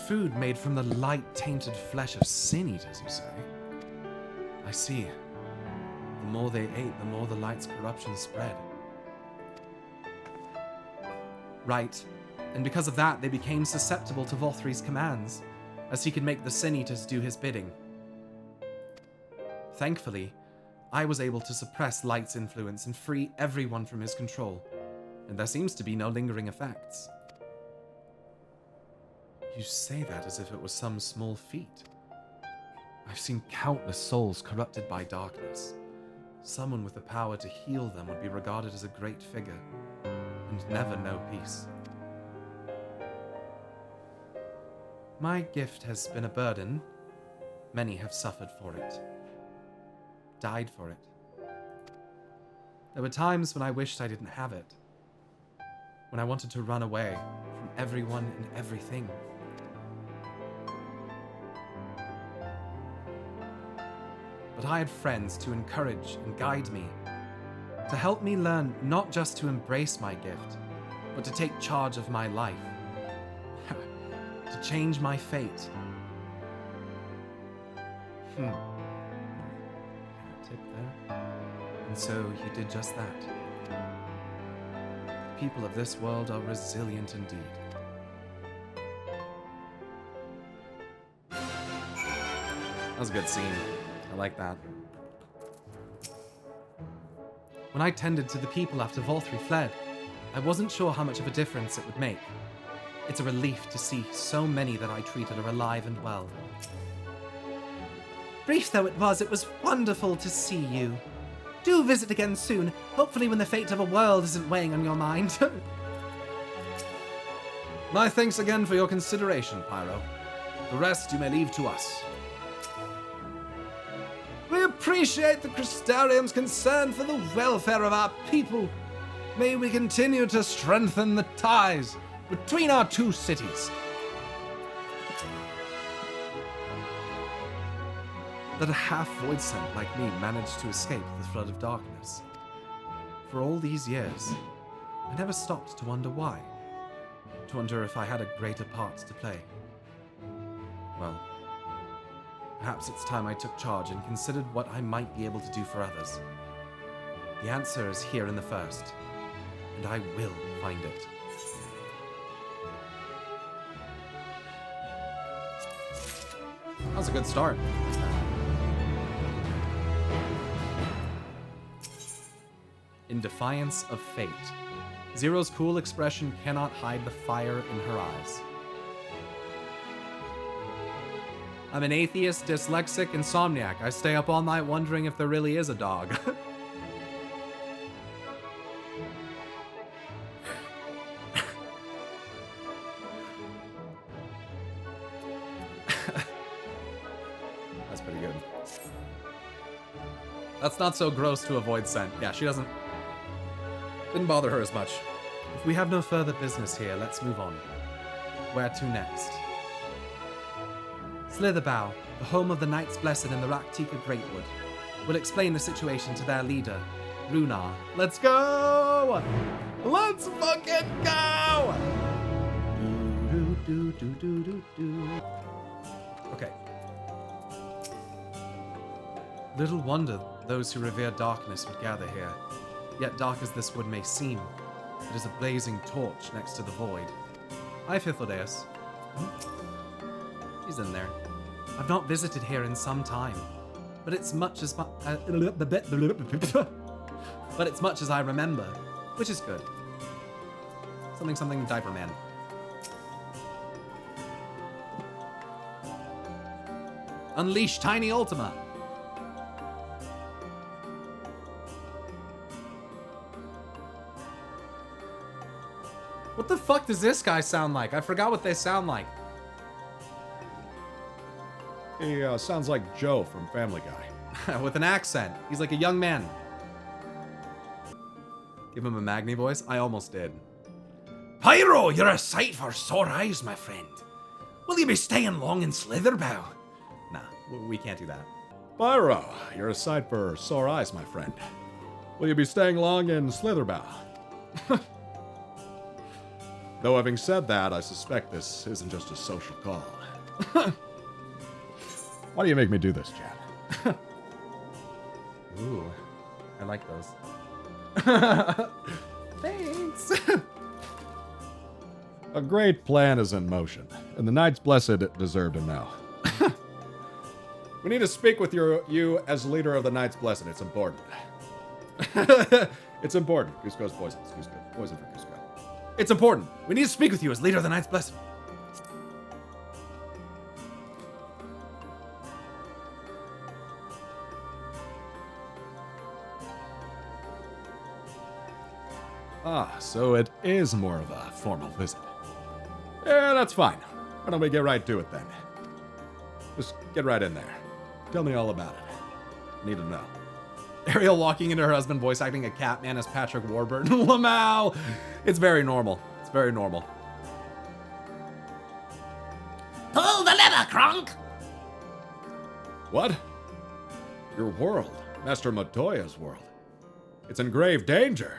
Food made from the light-tainted flesh of sin eaters, you say? I see. The more they ate, the more the light's corruption spread. Right. And because of that, they became susceptible to Vothri's commands, as he could make the Sin Eaters do his bidding. Thankfully, I was able to suppress Light's influence and free everyone from his control, and there seems to be no lingering effects. You say that as if it was some small feat. I've seen countless souls corrupted by darkness. Someone with the power to heal them would be regarded as a great figure, and never know peace. My gift has been a burden. Many have suffered for it. Died for it. There were times when I wished I didn't have it. When I wanted to run away from everyone and everything. But I had friends to encourage and guide me. To help me learn not just to embrace my gift, but to take charge of my life. To change my fate. Tip there. And so you did just that. The people of this world are resilient indeed. That was a good scene. I like that. When I tended to the people after Vothri fled, I wasn't sure how much of a difference it would make. It's a relief to see so many that I treated are alive and well. Brief though it was wonderful to see you. Do visit again soon, hopefully when the fate of a world isn't weighing on your mind. My thanks again for your consideration, Pyro. The rest you may leave to us. We appreciate the Crystarium's concern for the welfare of our people. May we continue to strengthen the ties between our two cities. That a half-void scent like me managed to escape the flood of darkness. For all these years, I never stopped to wonder why. To wonder if I had a greater part to play. Well, perhaps it's time I took charge and considered what I might be able to do for others. The answer is here in the first, and I will find it. That was a good start. In defiance of fate, Zero's cool expression cannot hide the fire in her eyes. I'm an atheist, dyslexic, insomniac. I stay up all night wondering if there really is a dog. That's pretty good. That's not so gross to avoid scent. Yeah, she didn't bother her as much. If we have no further business here, let's move on. Where to next? Slitherbow, the home of the Knights Blessed in the Raktika Greatwood. We'll explain the situation to their leader, Runar. Let's go! Let's fucking go! Okay. Little wonder those who revere darkness would gather here. Yet dark as this wood may seem, it is a blazing torch next to the void. Hi, Fithildeus. He's in there. I've not visited here in some time, but it's much as but it's much as I remember, which is good. Something diaper man. Unleash Tiny Ultima. What the fuck does this guy sound like? I forgot what they sound like. He sounds like Joe from Family Guy. With an accent. He's like a young man. Give him a Magni voice? I almost did. Pyro, you're a sight for sore eyes, my friend. Will you be staying long in Slitherbow? Nah, we can't do that. Pyro, you're a sight for sore eyes, my friend. Will you be staying long in Slitherbow? Though having said that, I suspect this isn't just a social call. Why do you make me do this, Chad? Ooh, I like those. Thanks. A great plan is in motion, and the Knights Blessed deserve to know. We need to speak with you as leader of the Knights Blessed. It's important. It's important. Goose goes poison. Goose goes poison for Goose go. It's important. We need to speak with you as leader of the Knights Blessed. Ah, so it is more of a formal visit. Yeah, that's fine. Why don't we get right to it then? Just get right in there. Tell me all about it. Need to know. Ariel walking into her husband voice acting a Catman as Patrick Warburton. Lamau! It's very normal. It's very normal. Pull the lever, Kronk! What? Your world, Master Matoya's world. It's in grave danger.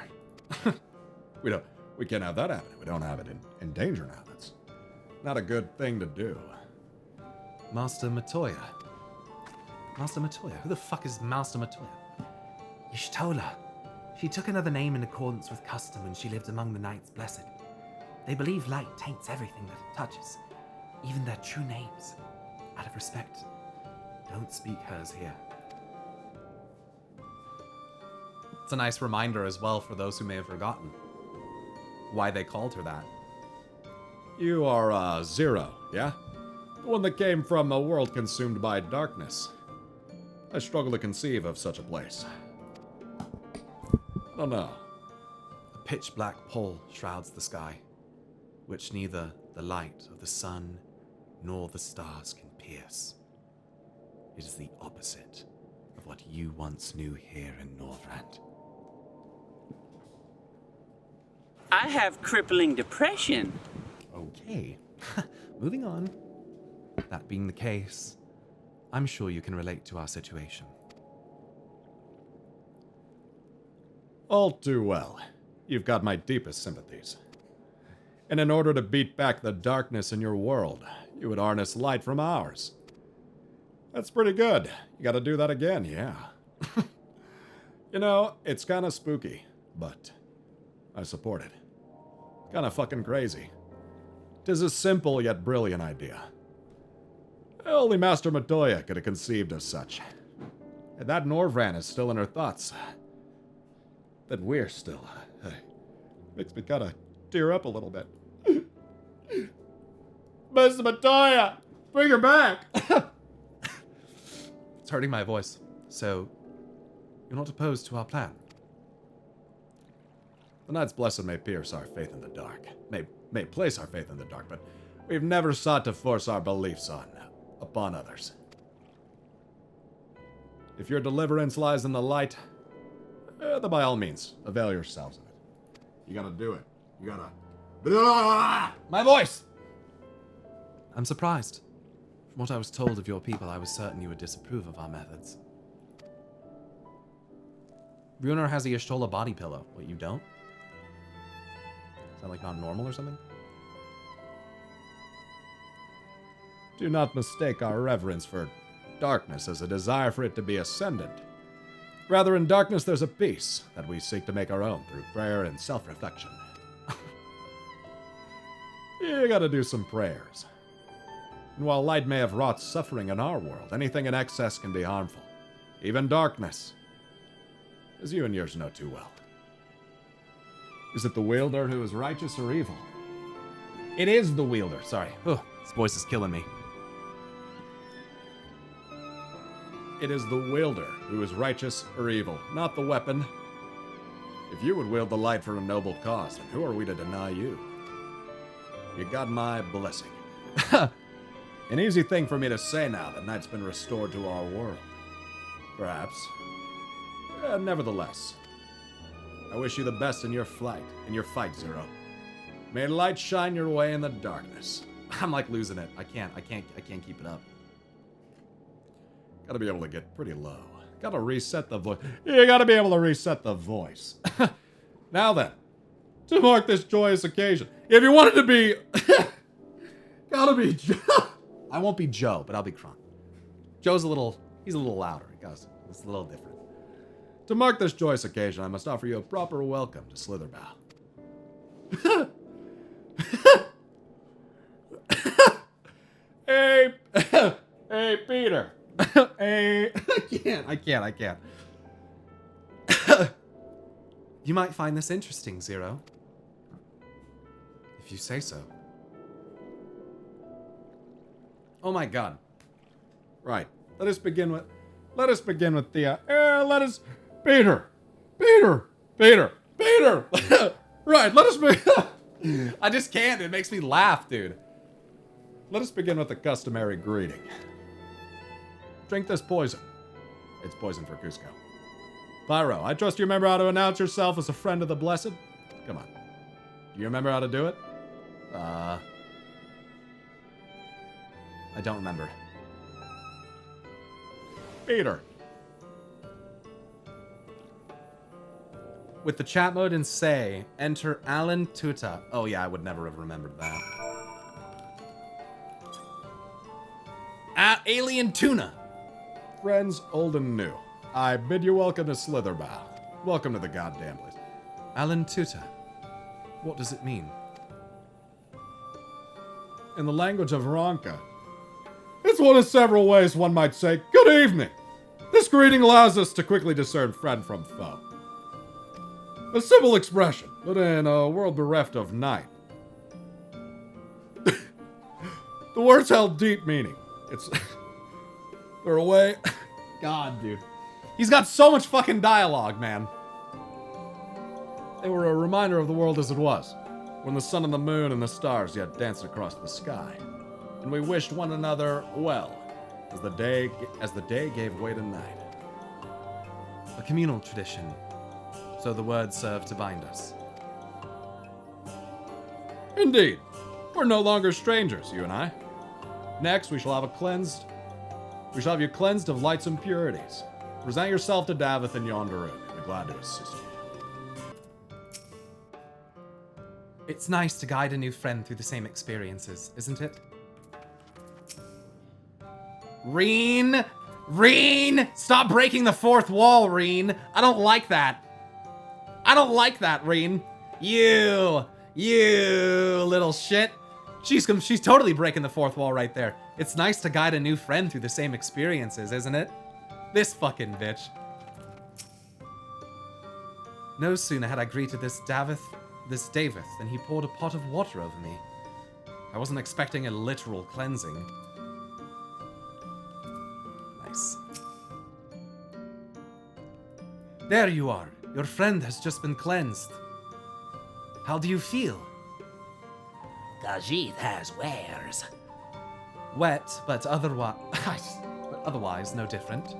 We can't have that happen. We don't have it in danger now. That's not a good thing to do. Master Matoya. Master Matoya? Who the fuck is Master Matoya? Y'shtola. She took another name in accordance with custom when she lived among the Knights Blessed. They believe light taints everything that it touches, even their true names. Out of respect, don't speak hers here. It's a nice reminder as well for those who may have forgotten why they called her that. You are, Zero, yeah? The one that came from a world consumed by darkness. I struggle to conceive of such a place. I don't know. A pitch-black pall shrouds the sky, which neither the light of the sun nor the stars can pierce. It is the opposite of what you once knew here in Northrend. I have crippling depression. Okay, moving on. That being the case, I'm sure you can relate to our situation. All too well. You've got my deepest sympathies. And in order to beat back the darkness in your world, you would harness light from ours. That's pretty good. You gotta do that again, yeah. You know, it's kinda spooky, but I support it. Kinda fucking crazy. 'Tis a simple yet brilliant idea. Only Master Matoya could have conceived of such. And that Norvran is still in her thoughts. That we're still. Makes me kinda tear up a little bit. Master Matoya! Bring her back! It's hurting my voice, so you're not opposed to our plan. The Knights Blessed may pierce our faith in the dark, may place our faith in the dark, but we've never sought to force our beliefs upon others. If your deliverance lies in the light, then by all means, avail yourselves of it. You gotta do it. You gotta... My voice! I'm surprised. From what I was told of your people, I was certain you would disapprove of our methods. Runer has a Y'shtola body pillow. What, you don't? Is that like not normal or something? Do not mistake our reverence for darkness as a desire for it to be ascendant. Rather, in darkness there's a peace that we seek to make our own through prayer and self-reflection. You gotta do some prayers. And while light may have wrought suffering in our world, anything in excess can be harmful. Even darkness. As you and yours know too well. Is it the wielder who is righteous or evil? It is the wielder, sorry. Oh, this voice is killing me. It is the wielder who is righteous or evil, not the weapon. If you would wield the light for a noble cause, then who are we to deny you? You got my blessing. An easy thing for me to say now that night's been restored to our world. Perhaps. Nevertheless, I wish you the best in your fight, Zero. May light shine your way in the darkness. I'm like losing it. I can't keep it up. Gotta be able to get pretty low. Gotta reset the voice. You gotta be able to reset the voice. Now then, to mark this joyous occasion, if you wanted to be... gotta be Joe. I won't be Joe, but I'll be Kron. Joe's he's a little louder. It's a little different. To mark this joyous occasion, I must offer you a proper welcome to Slitherbow. Hey, Peter. Hey, I can't. You might find this interesting, Zero. If you say so. Oh my god. Right. Let us begin with the, Peter! Right, let us begin. I just can't. It makes me laugh, dude. Let us begin with the customary greeting. Drink this poison. It's poison for Cusco. Pyro, I trust you remember how to announce yourself as a friend of the blessed? Come on. Do you remember how to do it? I don't remember. Peter. With the chat mode and say, enter Alan Tuta. Oh yeah, I would never have remembered that. Alien Tuna. Friends old and new, I bid you welcome to Slitherbow. Welcome to the goddamn place. Alan Tuta. What does it mean? In the language of Ronka, it's one of several ways one might say, good evening. This greeting allows us to quickly discern friend from foe. A simple expression, but in a world bereft of night. The words held deep meaning. It's... They're away. God, dude. He's got so much fucking dialogue, man. They were a reminder of the world as it was, when the sun and the moon and the stars yet danced across the sky. And we wished one another well, as the day gave way to night. A communal tradition, so the words serve to bind us. Indeed. We're no longer strangers, you and I. Next, we shall have you cleansed of light's impurities. Present yourself to Davith in yonder room. I'll be glad to assist you. It's nice to guide a new friend through the same experiences, isn't it? Reen! Stop breaking the fourth wall, Reen! I don't like that. Reen. You little shit. She's totally breaking the fourth wall right there. It's nice to guide a new friend through the same experiences, isn't it? This fucking bitch. No sooner had I greeted this Davith, than he poured a pot of water over me. I wasn't expecting a literal cleansing. Nice. There you are. Your friend has just been cleansed. How do you feel? Khajiit has wares. Wet, but otherwise no different.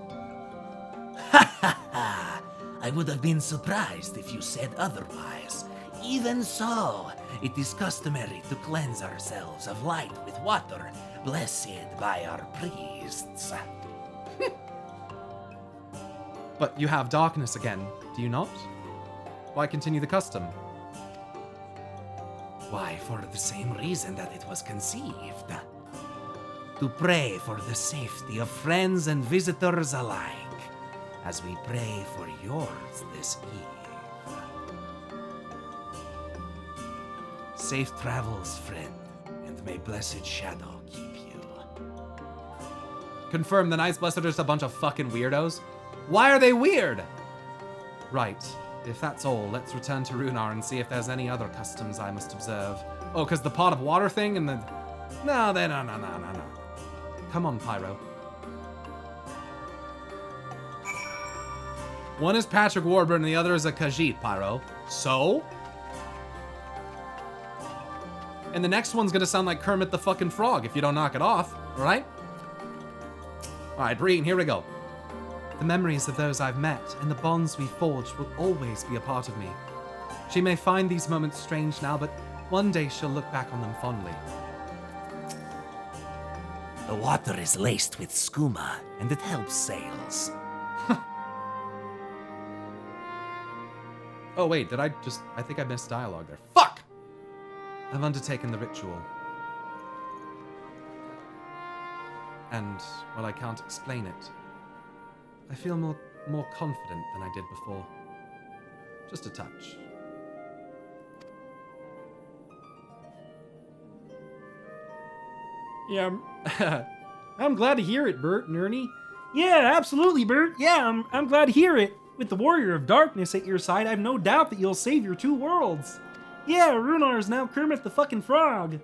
I would have been surprised if you said otherwise. Even so, it is customary to cleanse ourselves of light with water, blessed by our priests. But you have darkness again, do you not? Why continue the custom? Why, for the same reason that it was conceived. To pray for the safety of friends and visitors alike, as we pray for yours this eve. Safe travels, friend, and may blessed shadow keep you. Confirm the Knights Blessed are just a bunch of fucking weirdos? Why are they weird? Right, if that's all, let's return to Runar and see if there's any other customs I must observe. Oh, because the pot of water thing and the... No. Come on, Pyro. One is Patrick Warburton and the other is a Khajiit, Pyro. So? And the next one's gonna sound like Kermit the fucking Frog if you don't knock it off, alright? Alright, Breen, here we go. The memories of those I've met and the bonds we forged will always be a part of me. She may find these moments strange now, but one day she'll look back on them fondly. The water is laced with skooma, and it helps sails. Oh wait, I think I missed dialogue there. Fuck! I've undertaken the ritual. And, while I can't explain it, I feel more confident than I did before. Just a touch. Yeah, I'm glad to hear it, Bert and Ernie. Yeah, absolutely, Bert. Yeah, I'm glad to hear it. With the Warrior of Darkness at your side, I've no doubt that you'll save your two worlds. Yeah, Runar is now Kermit the fucking Frog.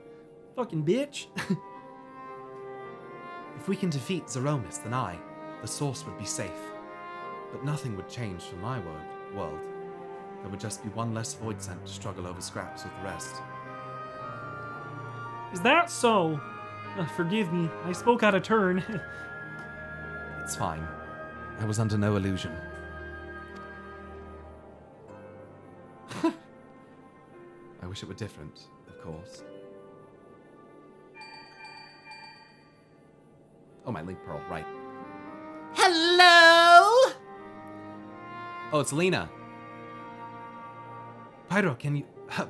Fucking bitch. If we can defeat Zeromus, then the source would be safe. But nothing would change for my world. There would just be one less void scent to struggle over scraps with the rest. Is that so? Forgive me, I spoke out of turn. It's fine. I was under no illusion. I wish it were different, of course. Oh, my Leap Pearl, right. Hello? Oh, it's Lena. Pyro, can you...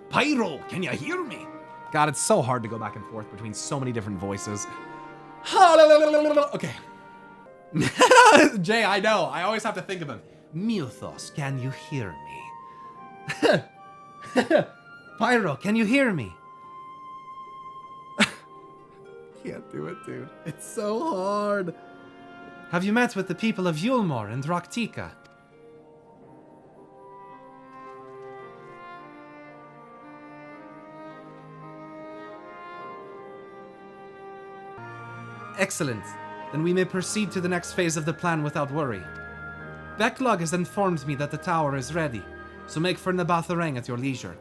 Pyro, can you hear me? God, it's so hard to go back and forth between so many different voices. Okay. Jay, I know. I always have to think of him. Muthos, can you hear me? Pyro, can you hear me? Can't do it, dude. It's so hard. Have you met with the people of Yulmor and Raktika? Excellent. Then we may proceed to the next phase of the plan without worry. Veclog has informed me that the tower is ready, so make for Nabatharang at your leisure.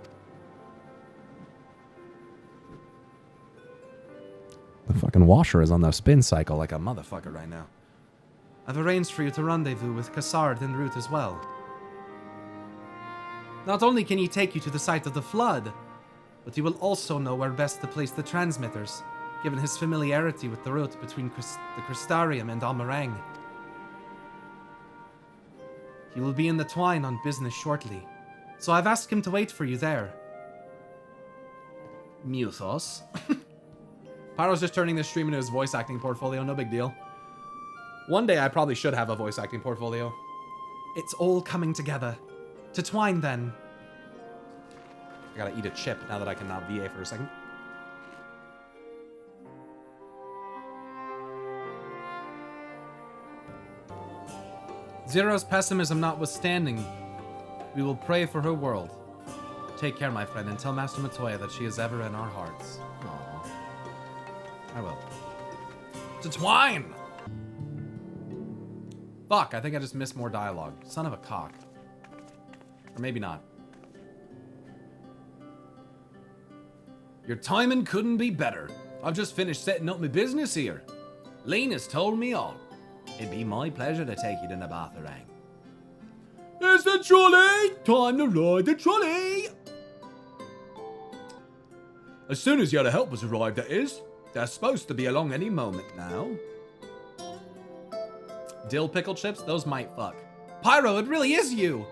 The fucking washer is on the spin cycle like a motherfucker right now. I've arranged for you to rendezvous with Kassard en route as well. Not only can he take you to the site of the flood, but he will also know where best to place the transmitters, given his familiarity with the route between the Crystarium and Amarang. He will be in the Twine on business shortly, so I've asked him to wait for you there. Muthos. Pyro's just turning this stream into his voice acting portfolio, no big deal. One day I probably should have a voice acting portfolio. It's all coming together. To Twine, then. I gotta eat a chip now that I can not VA for a second. Zero's pessimism notwithstanding, we will pray for her world. Take care, my friend, and tell Master Matoya that she is ever in our hearts. Aww. I will. To Twine! Fuck, I think I just missed more dialogue. Son of a cock. Or maybe not. Your timing couldn't be better. I've just finished setting up my business here. Lena's told me all. It'd be my pleasure to take you to Nabatharang. It's the trolley! Time to ride the trolley! As soon as your help has arrived, that is. They're supposed to be along any moment now. Dill pickle chips? Those might fuck. Pyro, it really is you!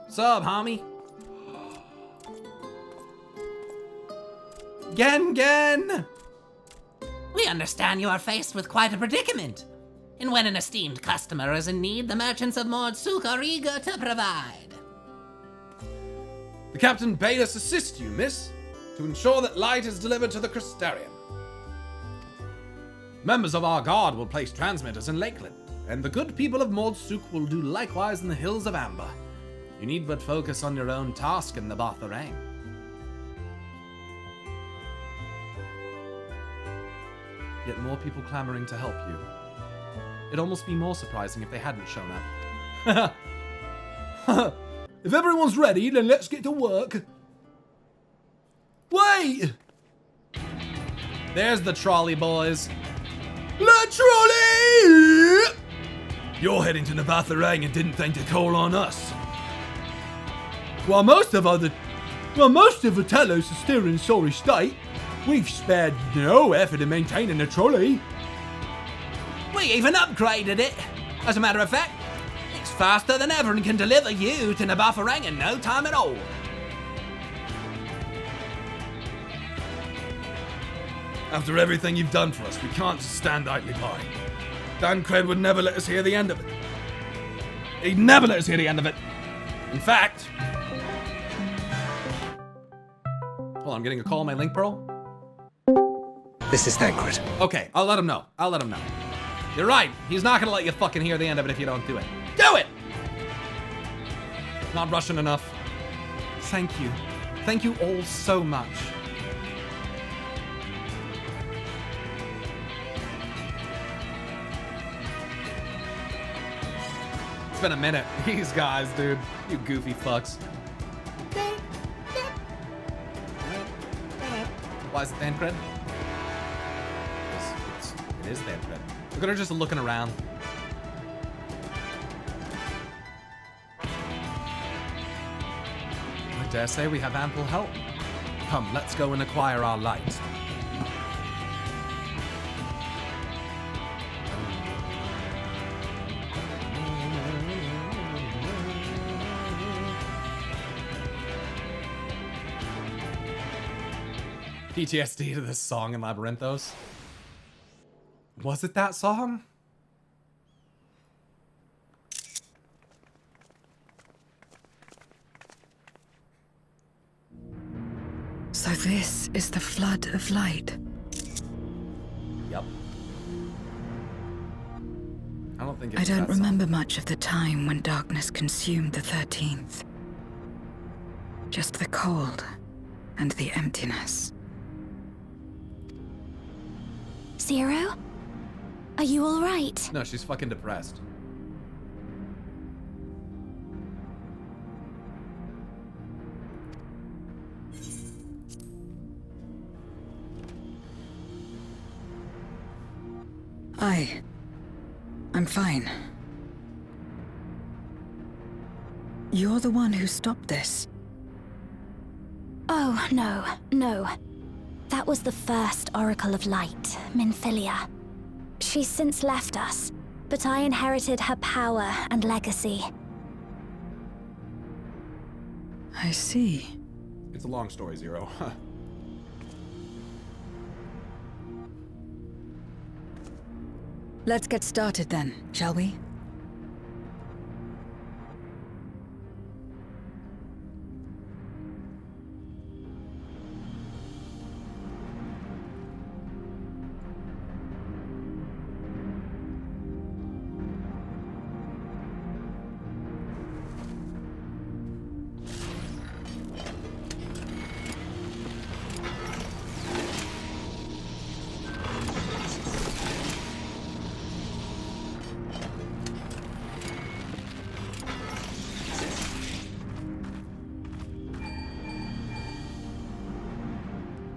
Sup, homie? Gen! We understand you are faced with quite a predicament. And when an esteemed customer is in need, the merchants of Mordsuk are eager to provide. The captain bade us assist you, miss, to ensure that light is delivered to the Crystarium. Members of our guard will place transmitters in Lakeland, and the good people of Mordsuk will do likewise in the Hills of Amber. You need but focus on your own task in the Batharang. Yet more people clamoring to help you. It'd almost be more surprising if they hadn't shown up. If everyone's ready, then let's get to work. Wait! There's the trolley, boys. La trolley! You're heading to the Batharang and didn't think to call on us. While most of the Telos are still in sorry state, we've spared no effort in maintaining the trolley. We even upgraded it. As a matter of fact, it's faster than ever and can deliver you to Nabatharang in no time at all. After everything you've done for us, we can't just stand idly by. Dan Cred would never let us hear the end of it. He'd never let us hear the end of it. In fact... Hold on, I'm getting a call on my link pearl. This is Thancred. Okay, I'll let him know. You're right. He's not gonna let you fucking hear the end of it if you don't do it. Do it! Not Russian enough. Thank you. Thank you all so much. It's been a minute. These guys, dude. You goofy fucks. Why is it Thancred? It is Thancred. Look at her just looking around. I dare say we have ample help. Come, let's go and acquire our light. PTSD to this song in Labyrinthos. Was it that song? So this is the flood of light. Yep. I don't think I it's don't that song. remember much of the time when darkness consumed the 13th. Just the cold and the emptiness. Zero? Are you all right? No, she's fucking depressed. I'm fine. You're the one who stopped this. Oh, no. That was the first Oracle of Light, Minfilia. She's since left us, but I inherited her power and legacy. I see. It's a long story, Zero. Let's get started then, shall we?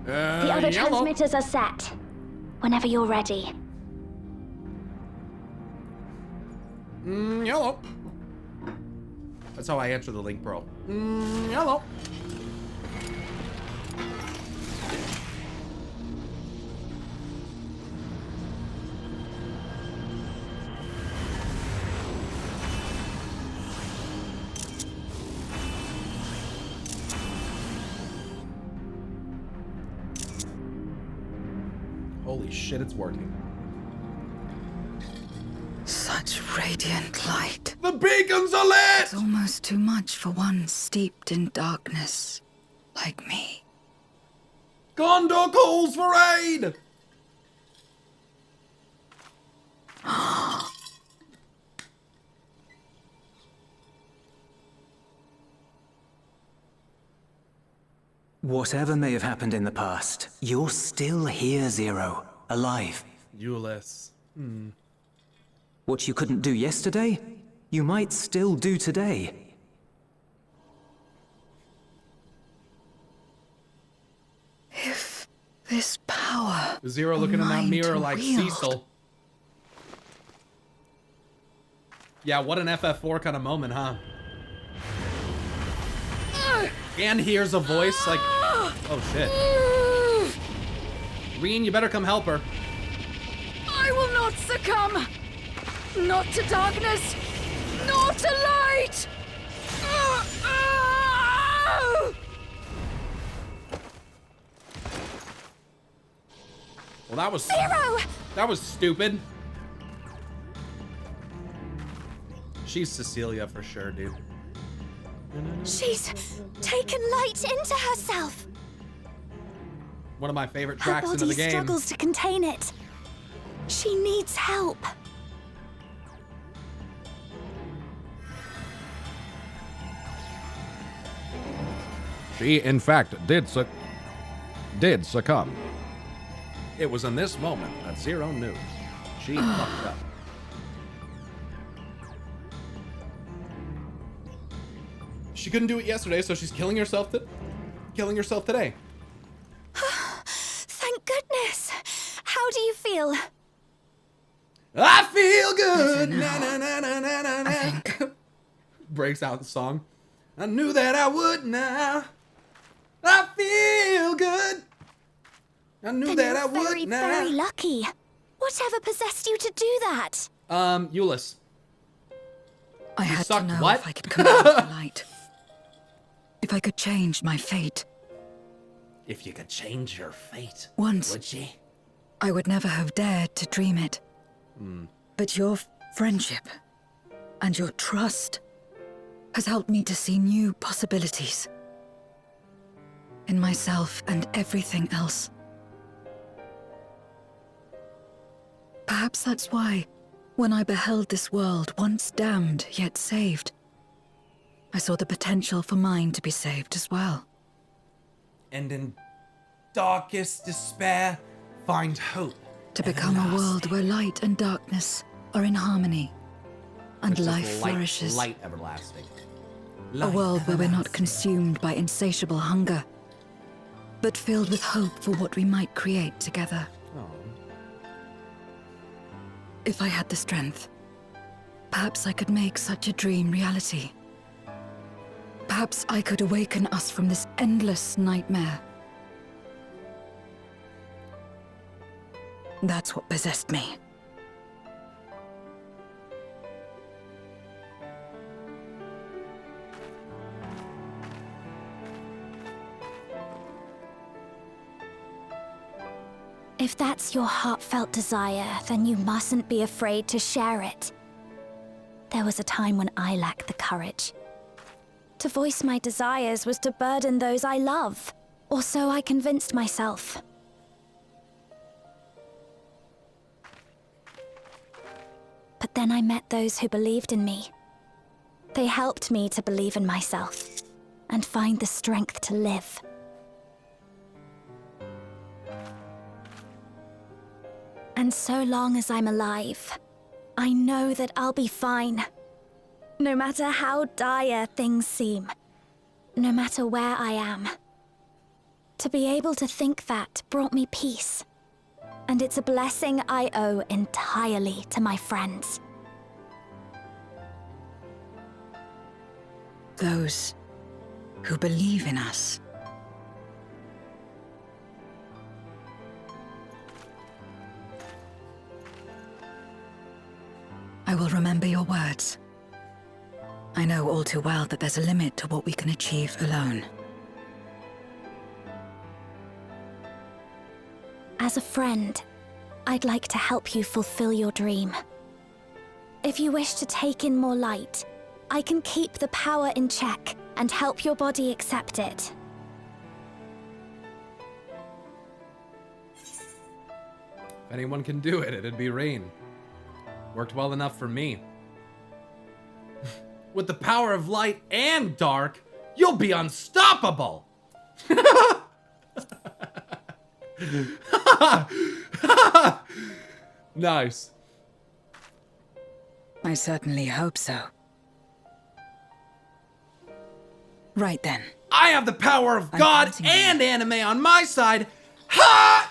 The other transmitters are set. Whenever you're ready. Yellow. That's how I answer the link, bro. Yellow. Holy shit, it's working. Such radiant light. The beacons are lit! It's almost too much for one steeped in darkness like me. Gondor calls for aid! Whatever may have happened in the past, you're still here, Zero. Alive. Euless. What you couldn't do yesterday, you might still do today. If this power Zero were looking in that mine mirror to like wield. Cecil. Yeah, what an FF4 kind of moment, huh? And hears a voice like, oh shit. Reen, you better come help her. I will not succumb! Not to darkness, nor to light! Well, that was Zero! That was stupid. She's Cecilia for sure, dude. She's taken light into herself. One of my favorite Her tracks into body the game. struggles to contain it. She needs help. She, in fact, did succumb. It was in this moment that Zero knew. She fucked up. She couldn't do it yesterday, so she's killing herself today. Thank goodness. How do you feel? I feel good. Na, na, na, na, na, na, na. Breaks out the song. I knew that I would now. I feel good. I knew Then that I you're would very now. lucky. Whatever possessed you to do that? Euless. I had to sucked know what? if I could come out of the light. If I could change my fate. If you could change your fate, Once. would you? I would never have dared to dream it. But your friendship and your trust has helped me to see new possibilities in myself and everything else. Perhaps that's why, when I beheld this world once damned yet saved, I saw the potential for mine to be saved as well. And in darkest despair, find hope. To become a world where light and darkness are in harmony, and Which is life light, flourishes. Light everlasting. A world where we're not consumed by insatiable hunger, but filled with hope for what we might create together. If I had the strength, perhaps I could make such a dream reality. Perhaps I could awaken us from this endless nightmare. That's what possessed me. If that's your heartfelt desire, then you mustn't be afraid to share it. There was a time when I lacked the courage. To voice my desires was to burden those I love, or so I convinced myself. But then I met those who believed in me. They helped me to believe in myself, and find the strength to live. And so long as I'm alive, I know that I'll be fine. No matter how dire things seem, no matter where I am. To be able to think that brought me peace. And it's a blessing I owe entirely to my friends. Those who believe in us. I will remember your words. I know all too well that there's a limit to what we can achieve alone. As a friend, I'd like to help you fulfill your dream. If you wish to take in more light, I can keep the power in check and help your body accept it. If anyone can do it, it'd be Rain. Worked well enough for me. With the power of light and dark, you'll be unstoppable! Nice. I certainly hope so. Right then. I have the power of God and anime on my side! Ha!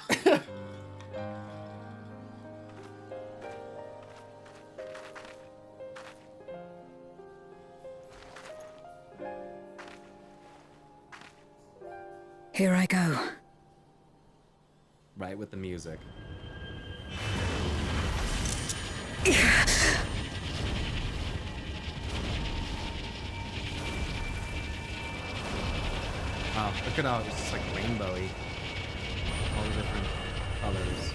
Here I go. Right with the music. Wow, look at how it's just like rainbowy. All the different colors.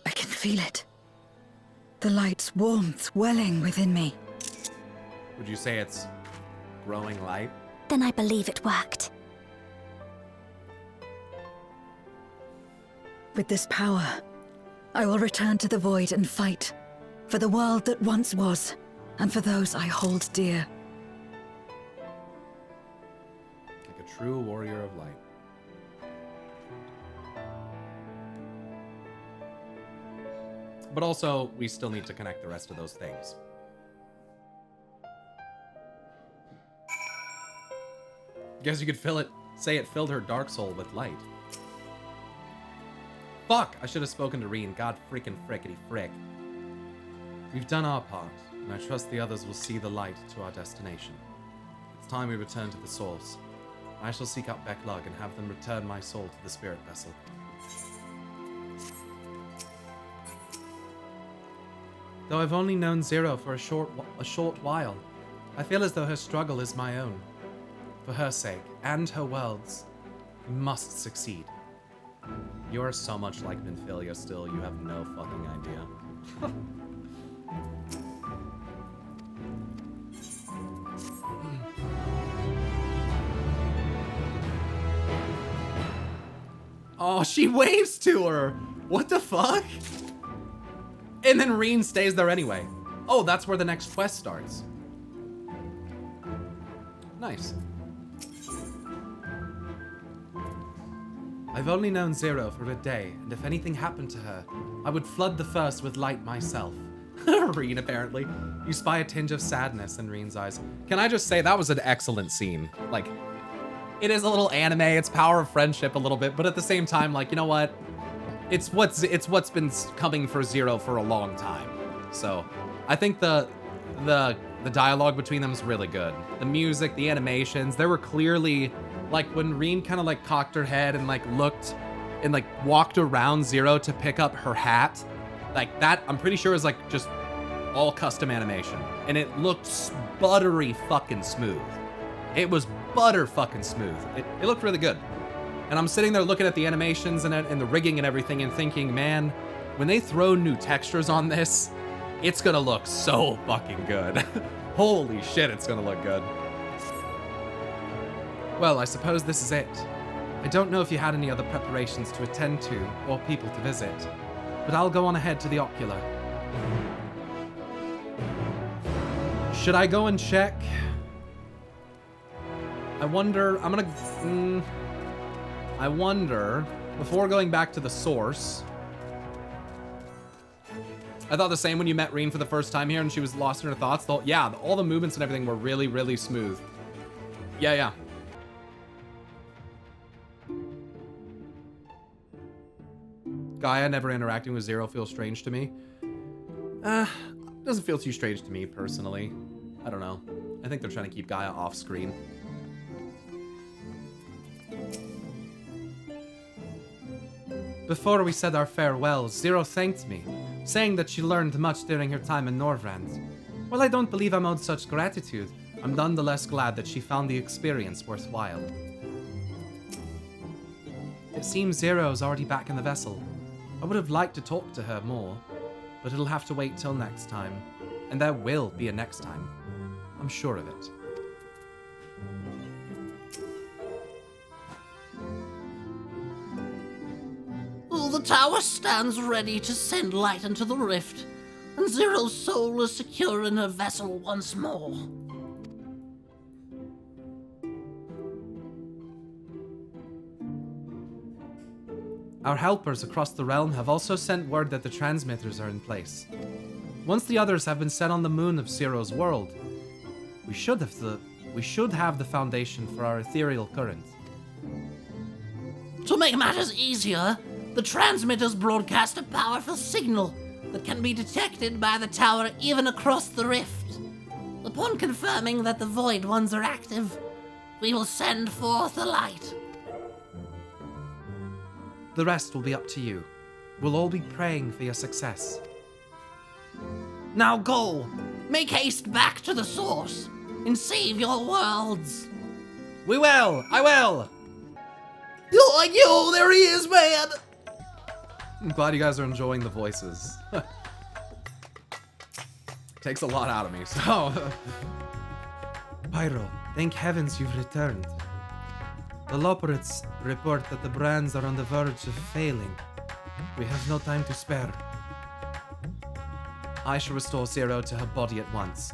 I can feel it. The light's warmth welling within me. Would you say it's growing light? Then I believe it worked. With this power, I will return to the void and fight for the world that once was, and for those I hold dear. Like a true warrior of light. But also, we still need to connect the rest of those things. Guess you could say it filled her dark soul with light. Fuck! I should have spoken to Reen. God freaking frickety frick. We've done our part, and I trust the others will see the light to our destination. It's time we return to the source. I shall seek out Becklug and have them return my soul to the spirit vessel. Though I've only known Zero for a short while, I feel as though her struggle is my own. For her sake, and her world's, we must succeed. You are so much like Minfilia still, you have no fucking idea. Oh, she waves to her! What the fuck? And then Reen stays there anyway. Oh, that's where the next quest starts. Nice. I've only known Zero for a day, and if anything happened to her, I would flood the first with light myself. Reen, apparently. You spy a tinge of sadness in Reen's eyes. Can I just say, that was an excellent scene. Like, it is a little anime, it's power of friendship a little bit, but at the same time, like, you know what? It's what's been coming for Zero for a long time. So, I think the dialogue between them is really good. The music, the animations, they were clearly, like, when Reen kind of, like, cocked her head and, like, looked and, like, walked around Zero to pick up her hat, like, that, I'm pretty sure is, like, just all custom animation. And it looked buttery fucking smooth. It was butter fucking smooth. It looked really good. And I'm sitting there looking at the animations and the rigging and everything and thinking, man, when they throw new textures on this, it's gonna look so fucking good. Holy shit, it's gonna look good. Well, I suppose this is it. I don't know if you had any other preparations to attend to or people to visit, but I'll go on ahead to the ocular. Should I go and check? I wonder, I wonder, before going back to the source, I thought the same when you met Reen for the first time here and she was lost in her thoughts. Yeah, all the movements and everything were really, really smooth. Yeah. Gaia never interacting with Zero feels strange to me. Doesn't feel too strange to me, personally. I don't know. I think they're trying to keep Gaia off screen. Before we said our farewells, Zero thanked me, saying that she learned much during her time in Norvrand. While I don't believe I'm owed such gratitude, I'm nonetheless glad that she found the experience worthwhile. It seems Zero's already back in the vessel. I would have liked to talk to her more, but it'll have to wait till next time. And there will be a next time. I'm sure of it. Oh, the tower stands ready to send light into the rift, and Zero's soul is secure in her vessel once more. Our helpers across the realm have also sent word that the transmitters are in place. Once the others have been set on the moon of Zero's world, we should have the foundation for our ethereal current. To make matters easier, the transmitters broadcast a powerful signal that can be detected by the tower even across the rift. Upon confirming that the Void Ones are active, we will send forth the light. The rest will be up to you. We'll all be praying for your success. Now go! Make haste back to the source and save your worlds! We will! I will! Yo, there he is, man! I'm glad you guys are enjoying the voices. Takes a lot out of me, so... Pyro, thank heavens you've returned. The Loporits report that the brands are on the verge of failing. We have no time to spare. I shall restore Zero to her body at once.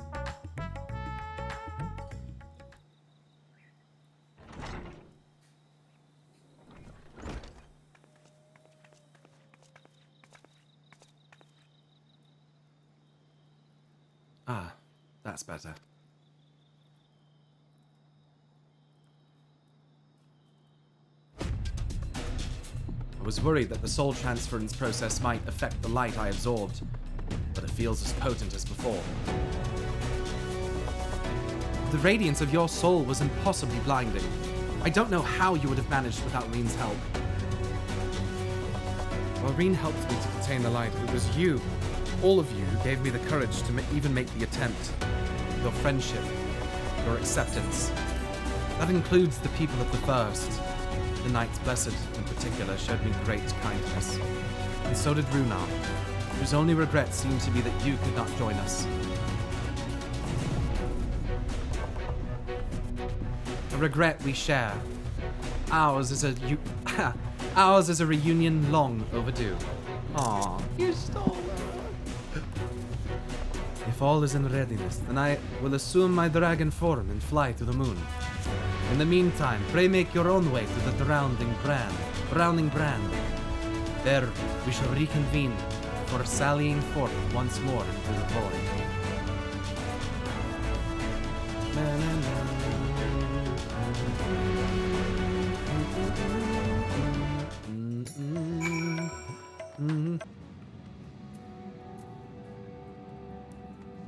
Ah, that's better. I was worried that the soul transference process might affect the light I absorbed, but it feels as potent as before. The radiance of your soul was impossibly blinding. I don't know how you would have managed without Reen's help. While Reen helped me to contain the light, it was you, all of you, who gave me the courage to even make the attempt. Your friendship, your acceptance. That includes the people of the First. The Knights Blessed, in particular, showed me great kindness. And so did Runar, whose only regret seemed to be that you could not join us. A regret we share. Ours is a reunion long overdue. Aww, you stole that. If all is in readiness, then I will assume my dragon form and fly to the moon. In the meantime, pray make your own way to the drowning brand. There, we shall reconvene for sallying forth once more into the void.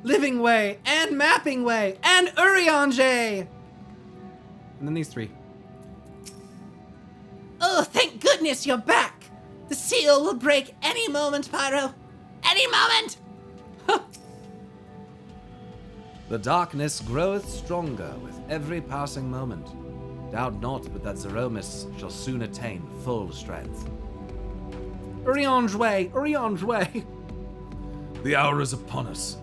Living Way, and Mapping Way, and Urianger! And then these three. Oh, thank goodness you're back! The seal will break any moment, Pyro! Any moment! The darkness groweth stronger with every passing moment. Doubt not but that Zeromus shall soon attain full strength. Urianger Way! The hour is upon us.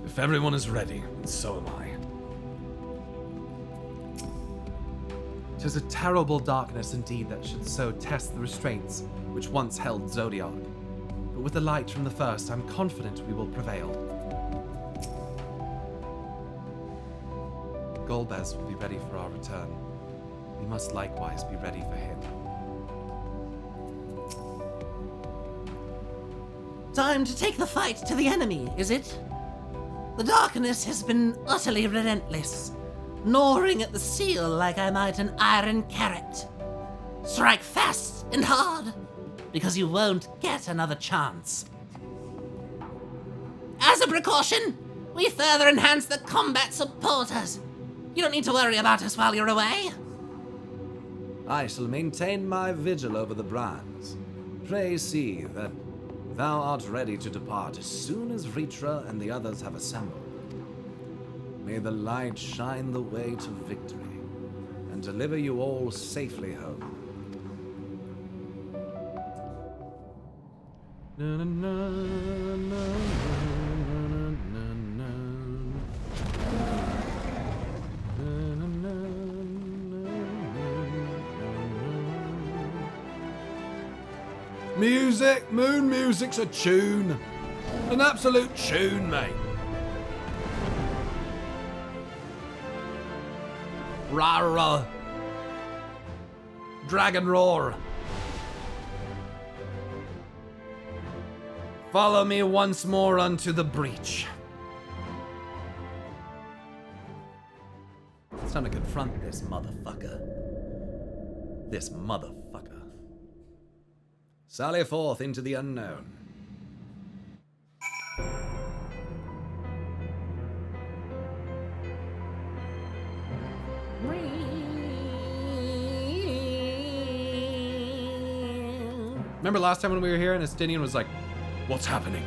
If everyone is ready, so am I. 'Tis a terrible darkness indeed that should so test the restraints which once held Zodiac. But with the light from the First, I'm confident we will prevail. Golbez will be ready for our return. We must likewise be ready for him. Time to take the fight to the enemy, is it? The darkness has been utterly relentless, gnawing at the seal like I might an iron carrot. Strike fast and hard, because you won't get another chance. As a precaution, we further enhance the combat supporters. You don't need to worry about us while you're away. I shall maintain my vigil over the brands. Pray see that thou art ready to depart as soon as Ritra and the others have assembled. May the light shine the way to victory and deliver you all safely home. Na, na, na, na, na, na, na. Na, na, na, na. Music! Moon music's a tune! An absolute tune, mate! Rara! Dragon roar! Follow me once more unto the breach. It's time to confront this motherfucker. This motherfucker. Sally forth into the unknown. Remember last time when we were here and Estinian was like, what's happening?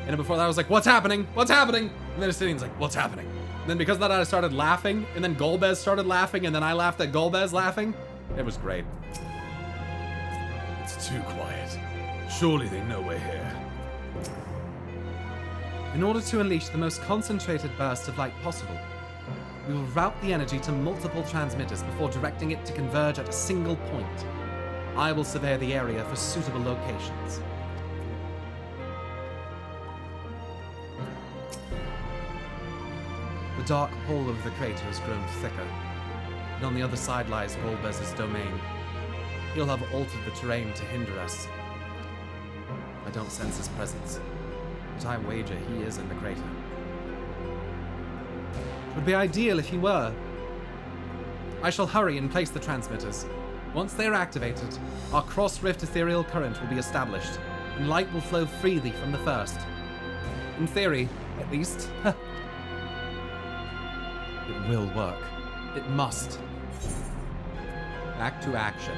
And then before that I was like, what's happening? What's happening? And then Estinian's like, what's happening? And then because of that I started laughing, and then Golbez started laughing, and then I laughed at Golbez laughing. It was great. It's too quiet. Surely they know we're here. In order to unleash the most concentrated burst of light possible, we will route the energy to multiple transmitters before directing it to converge at a single point. I will survey the area for suitable locations. The dark pole of the crater has grown thicker, and on the other side lies Golbez's domain. He'll have altered the terrain to hinder us. I don't sense his presence, but I wager he is in the crater. It would be ideal if he were. I shall hurry and place the transmitters. Once they are activated, our cross-rift ethereal current will be established, and light will flow freely from the first. In theory, at least. It will work. It must. Back to action.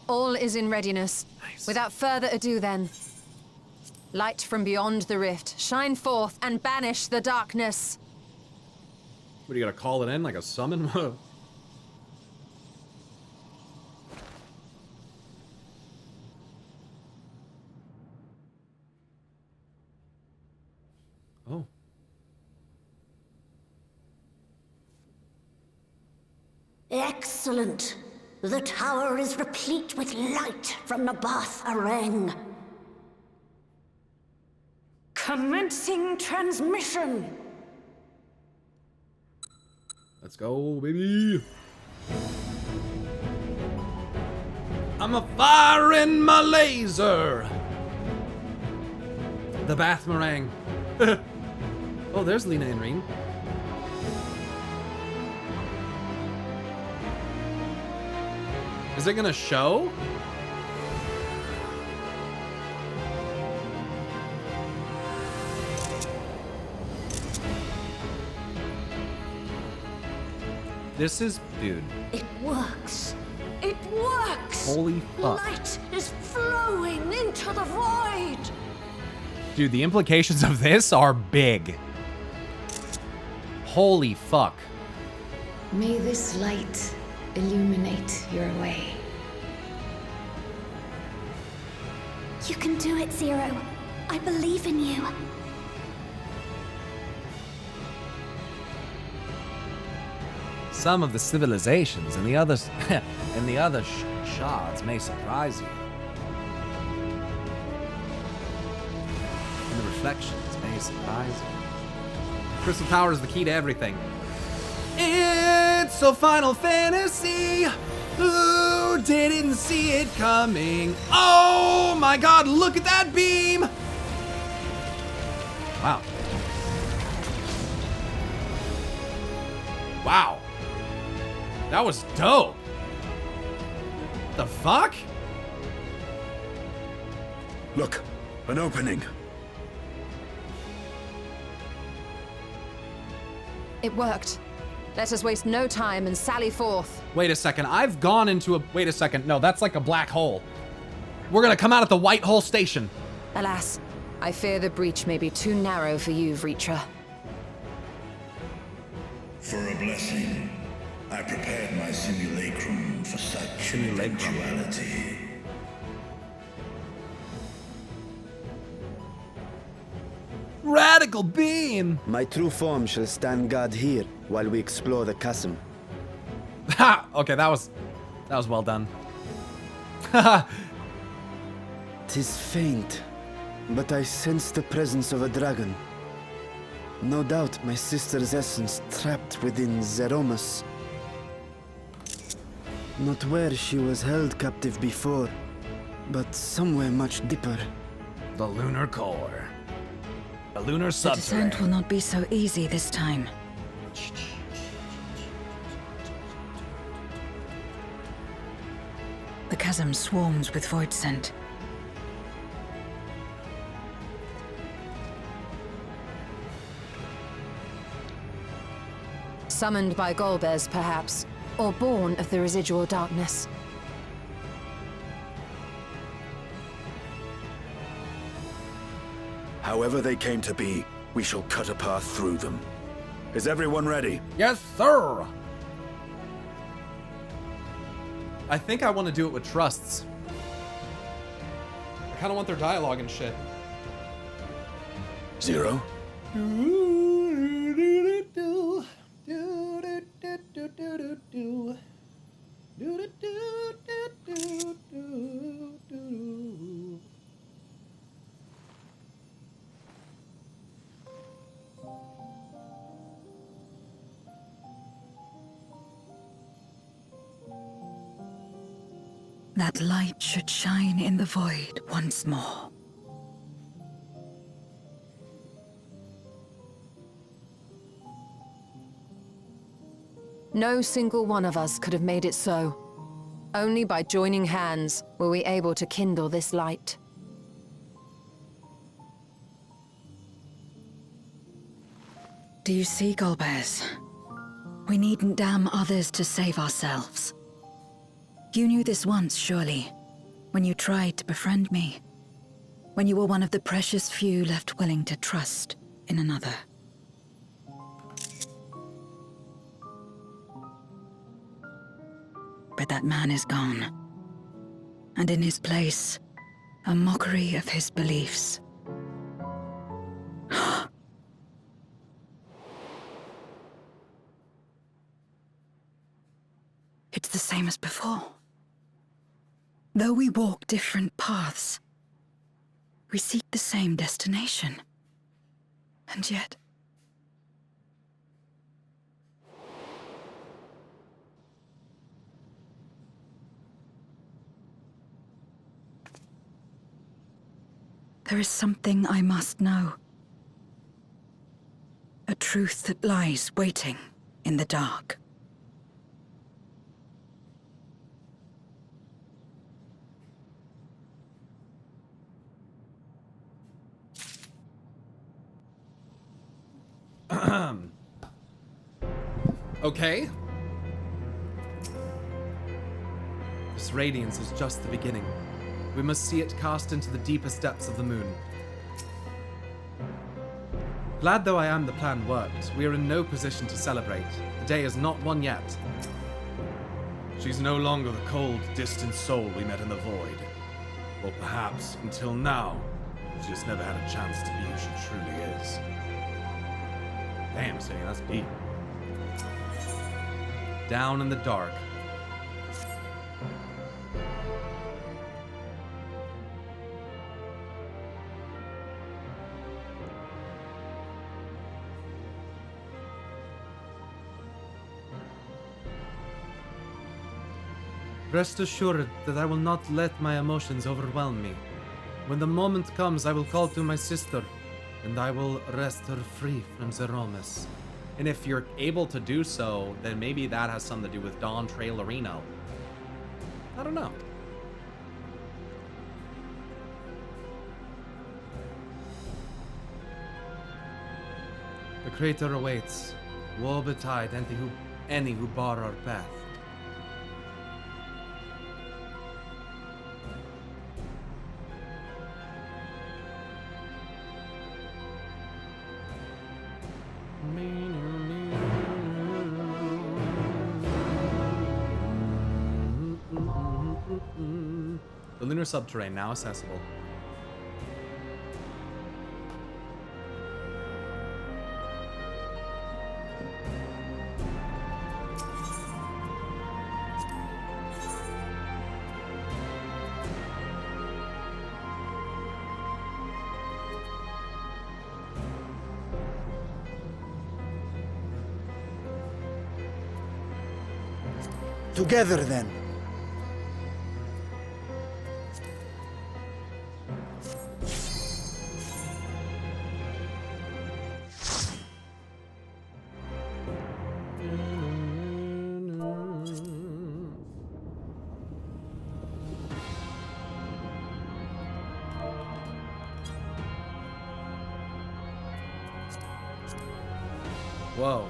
All is in readiness. Nice. Without further ado then. Light from beyond the rift, shine forth and banish the darkness. What, are you gonna call it in like a summon? Oh. Excellent. The tower is replete with light from the Bath Arang. Commencing transmission. Let's go, baby. I'm a firing my laser. The Bath Meringue. Oh, there's Lena and Reen. Is it gonna show? This is, dude. It works. It works. Holy fuck. Light is flowing into the void. Dude, the implications of this are big. Holy fuck. May this light illuminate your way. You can do it, Zero. I believe in you. Some of the civilizations and the others and the other shards may surprise you. And the reflections may surprise you. Crystal Tower is the key to everything. It's a Final Fantasy. Who didn't see it coming? Oh my god, look at that beam! Wow. Wow. That was dope. the fuck? Look, an opening. It worked. Let us waste no time and sally forth. Wait a second, I've gone into a... Wait a second, no, that's like a black hole. We're gonna come out at the White Hole Station. Alas, I fear the breach may be too narrow for you, Vritra. For a blessing, I prepared my simulacrum for such an eventuality. Radical beam! My true form shall stand guard here while we explore the chasm. Ha! Okay, that was well done. 'Tis faint, but I sense the presence of a dragon. No doubt my sister's essence trapped within Zeromus. Not where she was held captive before, but somewhere much deeper. The lunar core. The lunar The subterranean. descent will not be so easy this time. The chasm swarms with void scent. Summoned by Golbez, perhaps, or born of the residual darkness. However they came to be, we shall cut a path through them. Is everyone ready? Yes, sir! I think I want to do it with trusts. I kind of want their dialogue and shit. Zero? That light should shine in the void once more. No single one of us could have made it so. Only by joining hands were we able to kindle this light. Do you see, Golbez? We needn't damn others to save ourselves. You knew this once, surely, when you tried to befriend me. When you were one of the precious few left willing to trust in another. But that man is gone. And in his place, a mockery of his beliefs. It's the same as before. Though we walk different paths, we seek the same destination. And yet... there is something I must know. A truth that lies waiting in the dark. Okay. This radiance is just the beginning. We must see it cast into the deepest depths of the moon. Glad though I am the plan worked, we are in no position to celebrate. The day is not won yet. She's no longer the cold, distant soul we met in the void. Or perhaps, until now, she just never had a chance to be who she truly is. Damn, City, that's deep. Down in the dark. Rest assured that I will not let my emotions overwhelm me. When the moment comes, I will call to my sister, and I will wrest her free from Zeromus. And if you're able to do so, then maybe that has something to do with Dawn Trail Arena. I don't know. The crater awaits. Woe betide any who bar our path. The lunar subterrane now accessible. Together then. Whoa.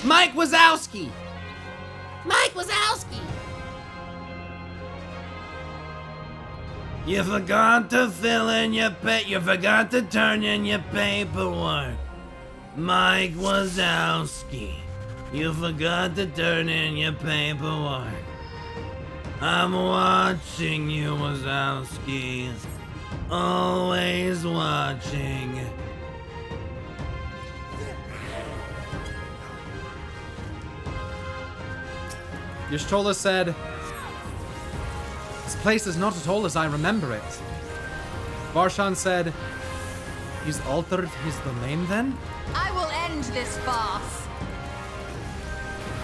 Mike Wazowski! Mike Wazowski! You forgot to fill in you forgot to turn in your paperwork. Mike Wazowski. You forgot to turn in your paperwork. I'm watching you, Wazowski. Always watching. Y'shtola said, "This place is not at all as I remember it." Varshan said, "He's altered his domain then?" I will end this farce.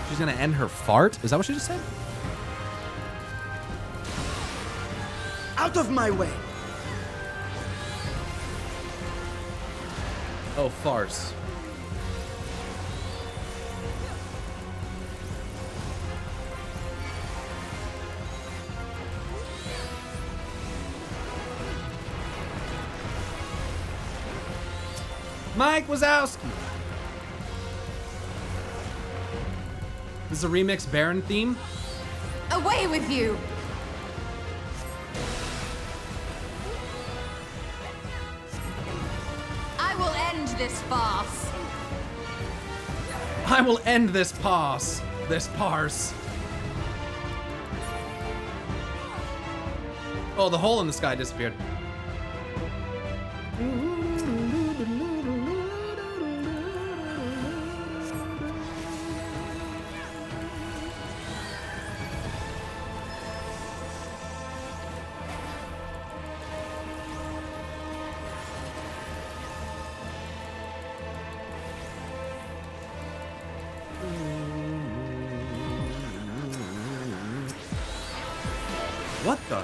She's gonna end her fart? Is that what she just said? Out of my way! Oh, farce. Mike Wazowski. This is a remix Baron theme. Away with you! I will end this farce. I will end this parse. This parse. Oh, the hole in the sky disappeared. What the?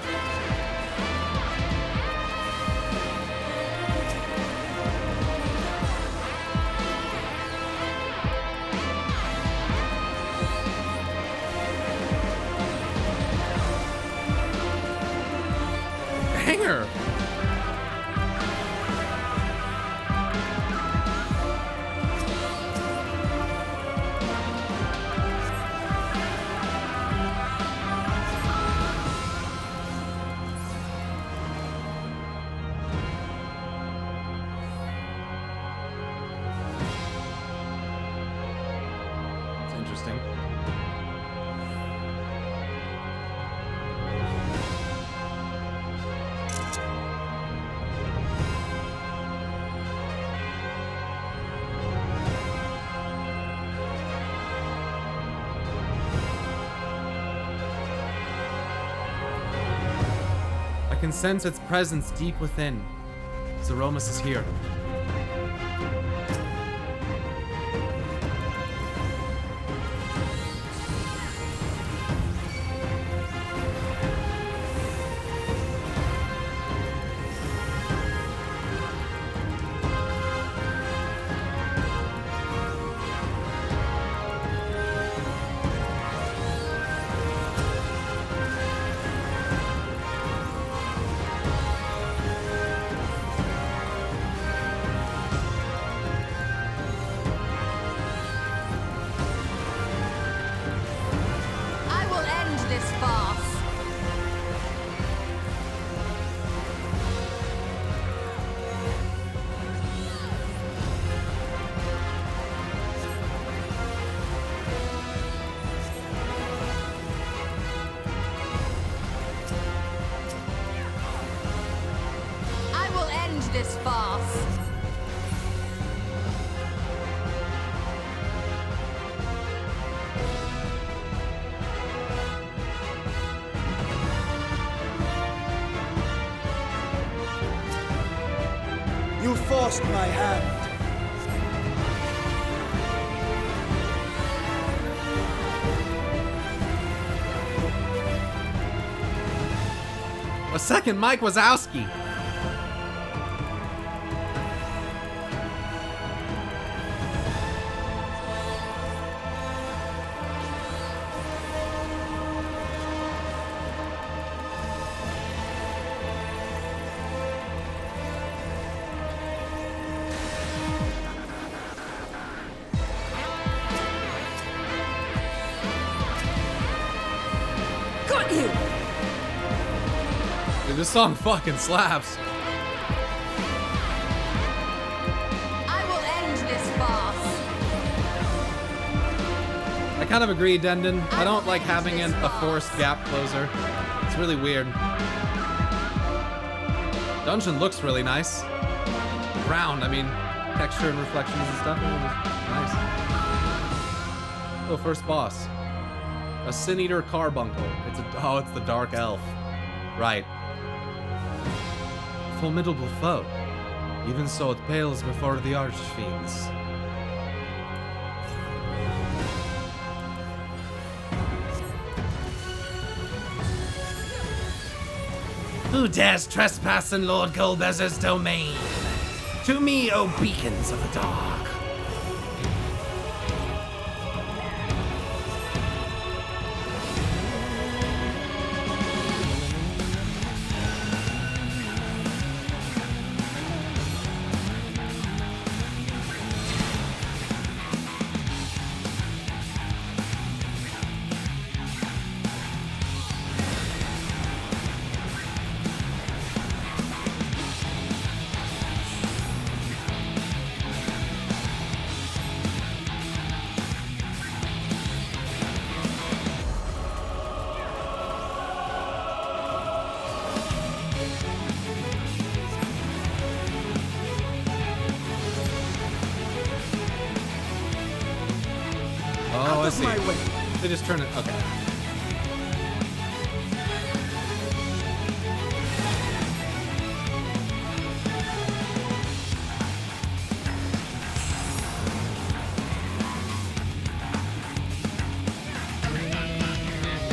Hanger! Interesting. I can sense its presence deep within. Zeromus is here. lost my hand. A second Mike Wazowski. Got you! Dude, this song fucking slaps. I will end this farce. I kind of agree, Dendon. I don't like having a forced gap closer. It's really weird. Dungeon looks really nice. Round, I mean, texture and reflections and stuff. Nice. Oh, first boss. A Sin Eater Carbuncle. It's the Dark Elf. Right. Formidable foe. Even so, it pales before the Archfiends. Who dares trespass in Lord Golbez's domain? To me, O beacons of the dark. Oh, I see. They just turn it. Okay.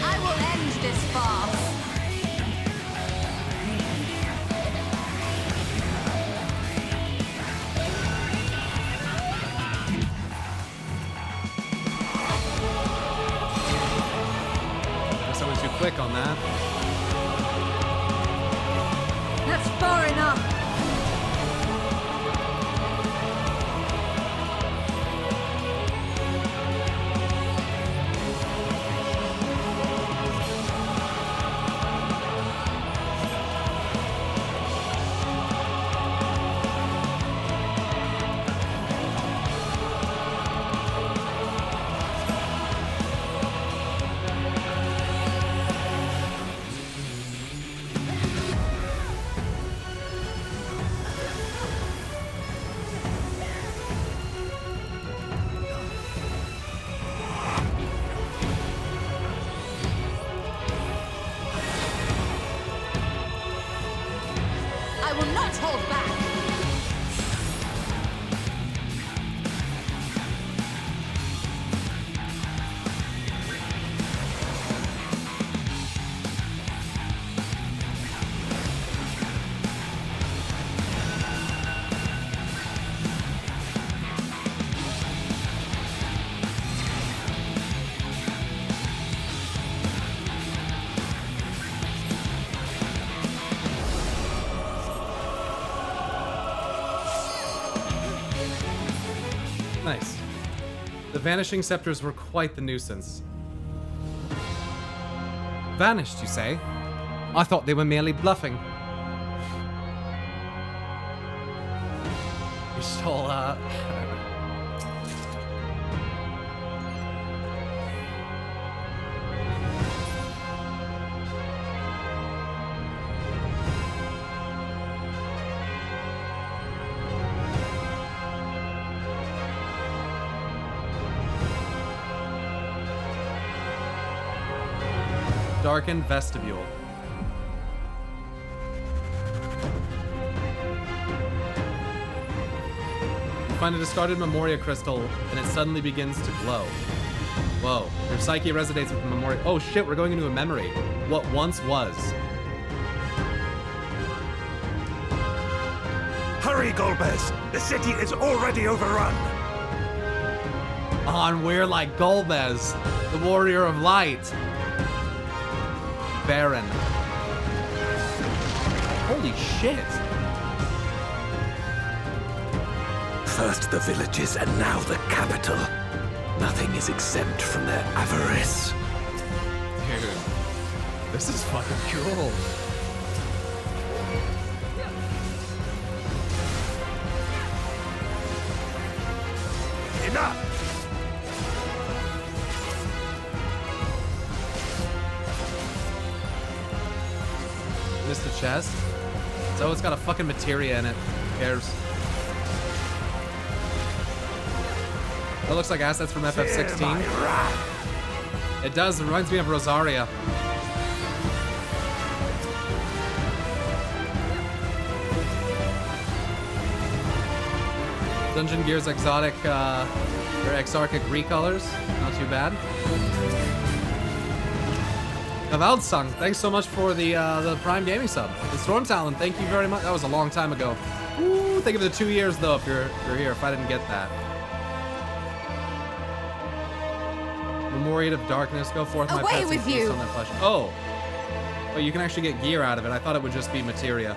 I will end this farce. Too quick on that. That's far enough. I will not hold back. Nice. The vanishing scepters were quite the nuisance. Vanished, you say? I thought they were merely bluffing. You stole, darkened vestibule. find a discarded Memoria crystal, and it suddenly begins to glow. Whoa. Your psyche resonates with the Memoria. Oh shit, we're going into a memory. What once was. Hurry, Golbez! The city is already overrun! On, we're like Golbez, the warrior of light. Baron. Holy shit. First the villages and now the capital. Nothing is exempt from their avarice. Dude, this is fucking cool. Enough! Missed the chest. So it's got a fucking materia in it. Who cares? That looks like assets from FF16. It does. It reminds me of Rosaria. Dungeon Gear's exotic, or exarchic recolors. Not too bad. Navaldson, thanks so much for the Prime Gaming sub. And Storm Talon, thank you very much. That was a long time ago. Ooh, think of the 2 years though if you're here. If I didn't get that. Memoriate of Darkness, go forth my pets and feast on their flesh. Oh, you can actually get gear out of it. I thought it would just be materia.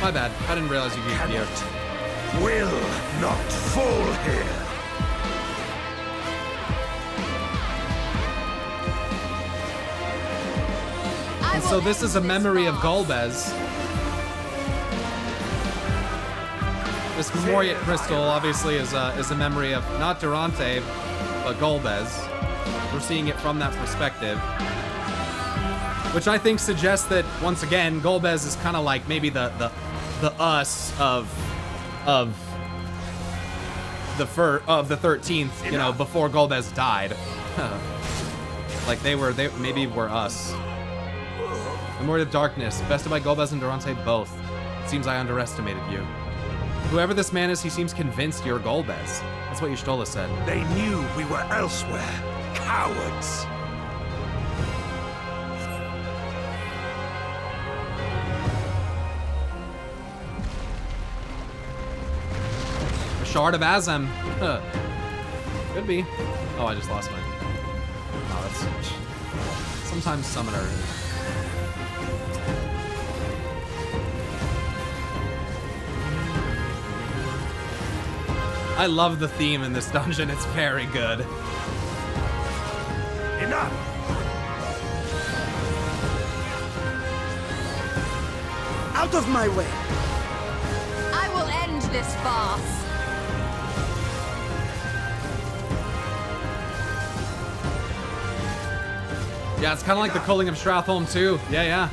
My bad. I didn't realize you could get gear. Will not fall here. And so this is a memory of Golbez. This Memoria crystal obviously is a memory of not Durante, but Golbez. We're seeing it from that perspective. Which I think suggests that, once again, Golbez is kind of like maybe the us of the 13th, you know, before Golbez died. Like they maybe were us. Memory of Darkness, bested by Golbez and Durante both. It seems I underestimated you. Whoever this man is, he seems convinced you're Golbez. That's what Y'shtola said. They knew we were elsewhere. Cowards. A shard of Azem. Huh. Could be. Oh, I just lost mine. Oh, that's... Sometimes Summoner. I love the theme in this dungeon. It's very good. Enough! Out of my way! I will end this farce. Yeah, it's kind of like the culling of Stratholme too. Yeah.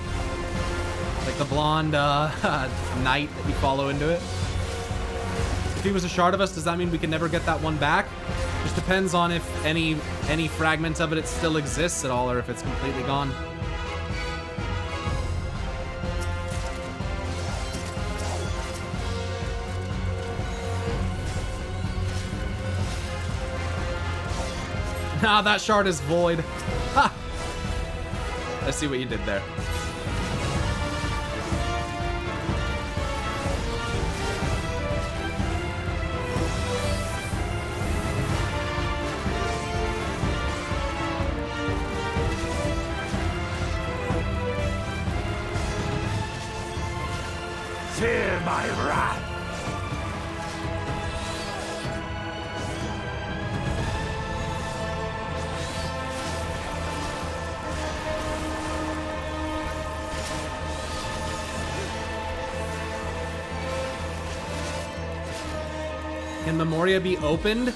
Like the blonde knight that you follow into it. If he was a shard of us, does that mean we can never get that one back? Just depends on if any fragment of it still exists at all, or if it's completely gone. Nah, that shard is void. Ha! I see what you did there. Fear my wrath. Can Memoria be opened?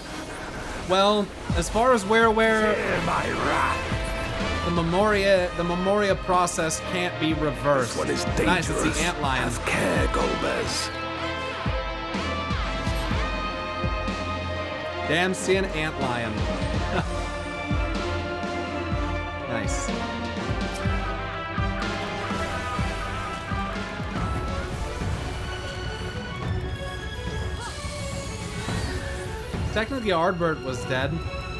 Well, as far as we're aware, the Memoria process can't be reversed. This one is Nice, dangerous. it's the antlion. Have care, Golbez. Damn Sin antlion. Nice. technically Ardbert was dead.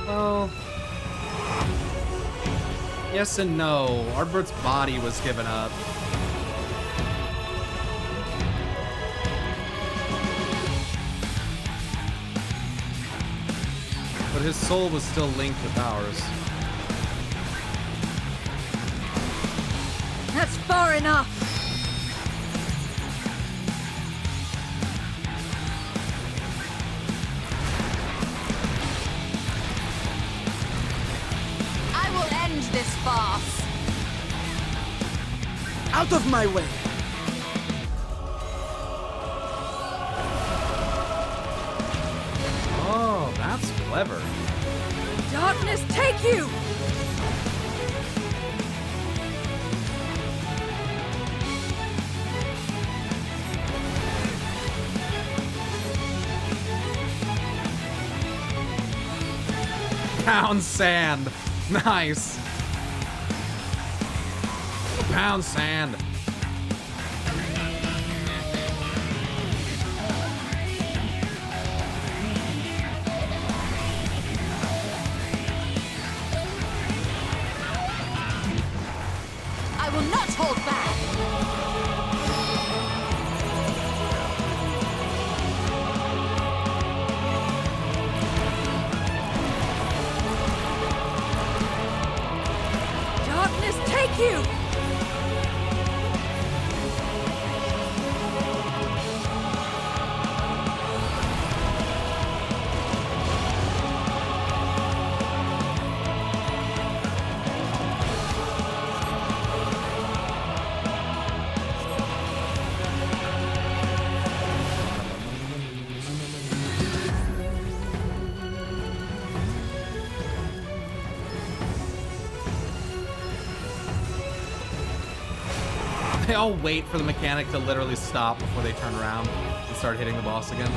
Well, yes and no. Ardbert's body was given up. But his soul was still linked with ours. That's far enough. I will end this farce. Out of my way! Oh, that's clever. Darkness, take you! Pound sand. Nice. Pound sand. I will not hold back. Darkness, take you! They all wait for the mechanic to literally stop before they turn around and start hitting the boss again.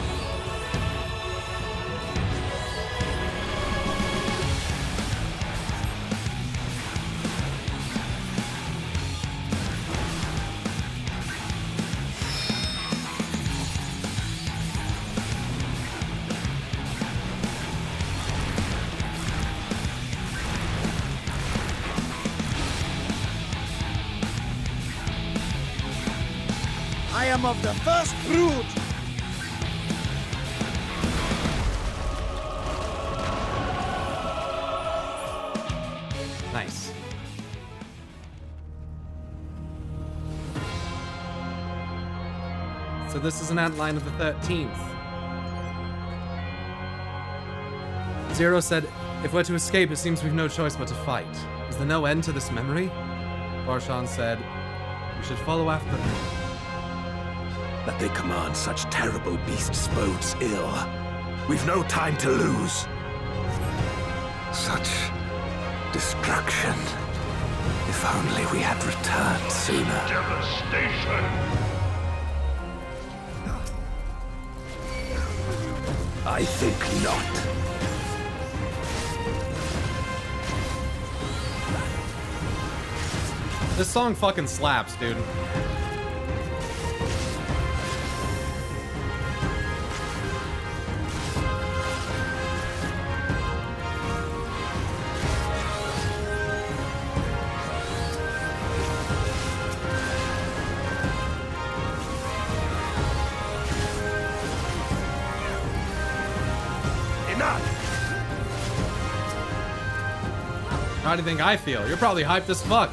I am of the first brood! Nice. So this is an outline of the 13th. Zero said, if we're to escape, it seems we've no choice but to fight. Is there no end to this memory? Barshan said, we should follow after them. That they command such terrible beasts bodes ill. We've no time to lose. Such destruction. If only we had returned sooner. Devastation. I think not. This song fucking slaps, dude. How do you think I feel? You're probably hyped as fuck.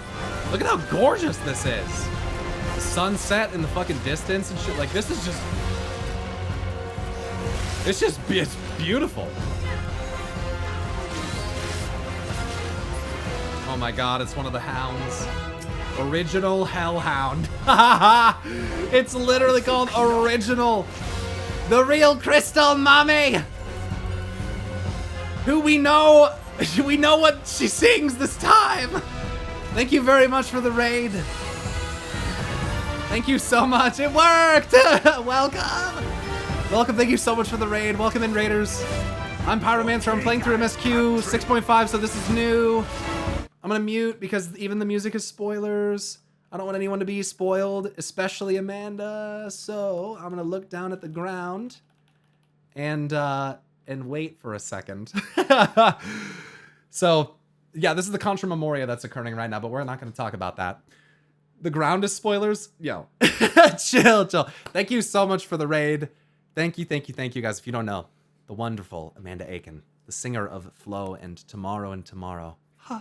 Look at how gorgeous this is. The sunset in the fucking distance and shit. Like, this is just... It's beautiful. Oh my god, it's one of the hounds. Original Hellhound. It's literally called Original. The real Crystal Mommy. Who we know what she sings this time. Thank you very much for the raid. Thank you so much. It worked. Welcome. Welcome. Thank you so much for the raid. Welcome in, raiders. I'm Pyromancer. I'm playing through MSQ 6.5, so this is new. I'm gonna mute because even the music is spoilers. I don't want anyone to be spoiled, especially Amanda. So I'm gonna look down at the ground and and wait for a second. So, yeah, this is the Contra Memoria that's occurring right now, but we're not going to talk about that. The ground is spoilers? Yo. Chill. Thank you so much for the raid. Thank you, guys. If you don't know, the wonderful Amanda Aiken, the singer of Flow and Tomorrow. Huh.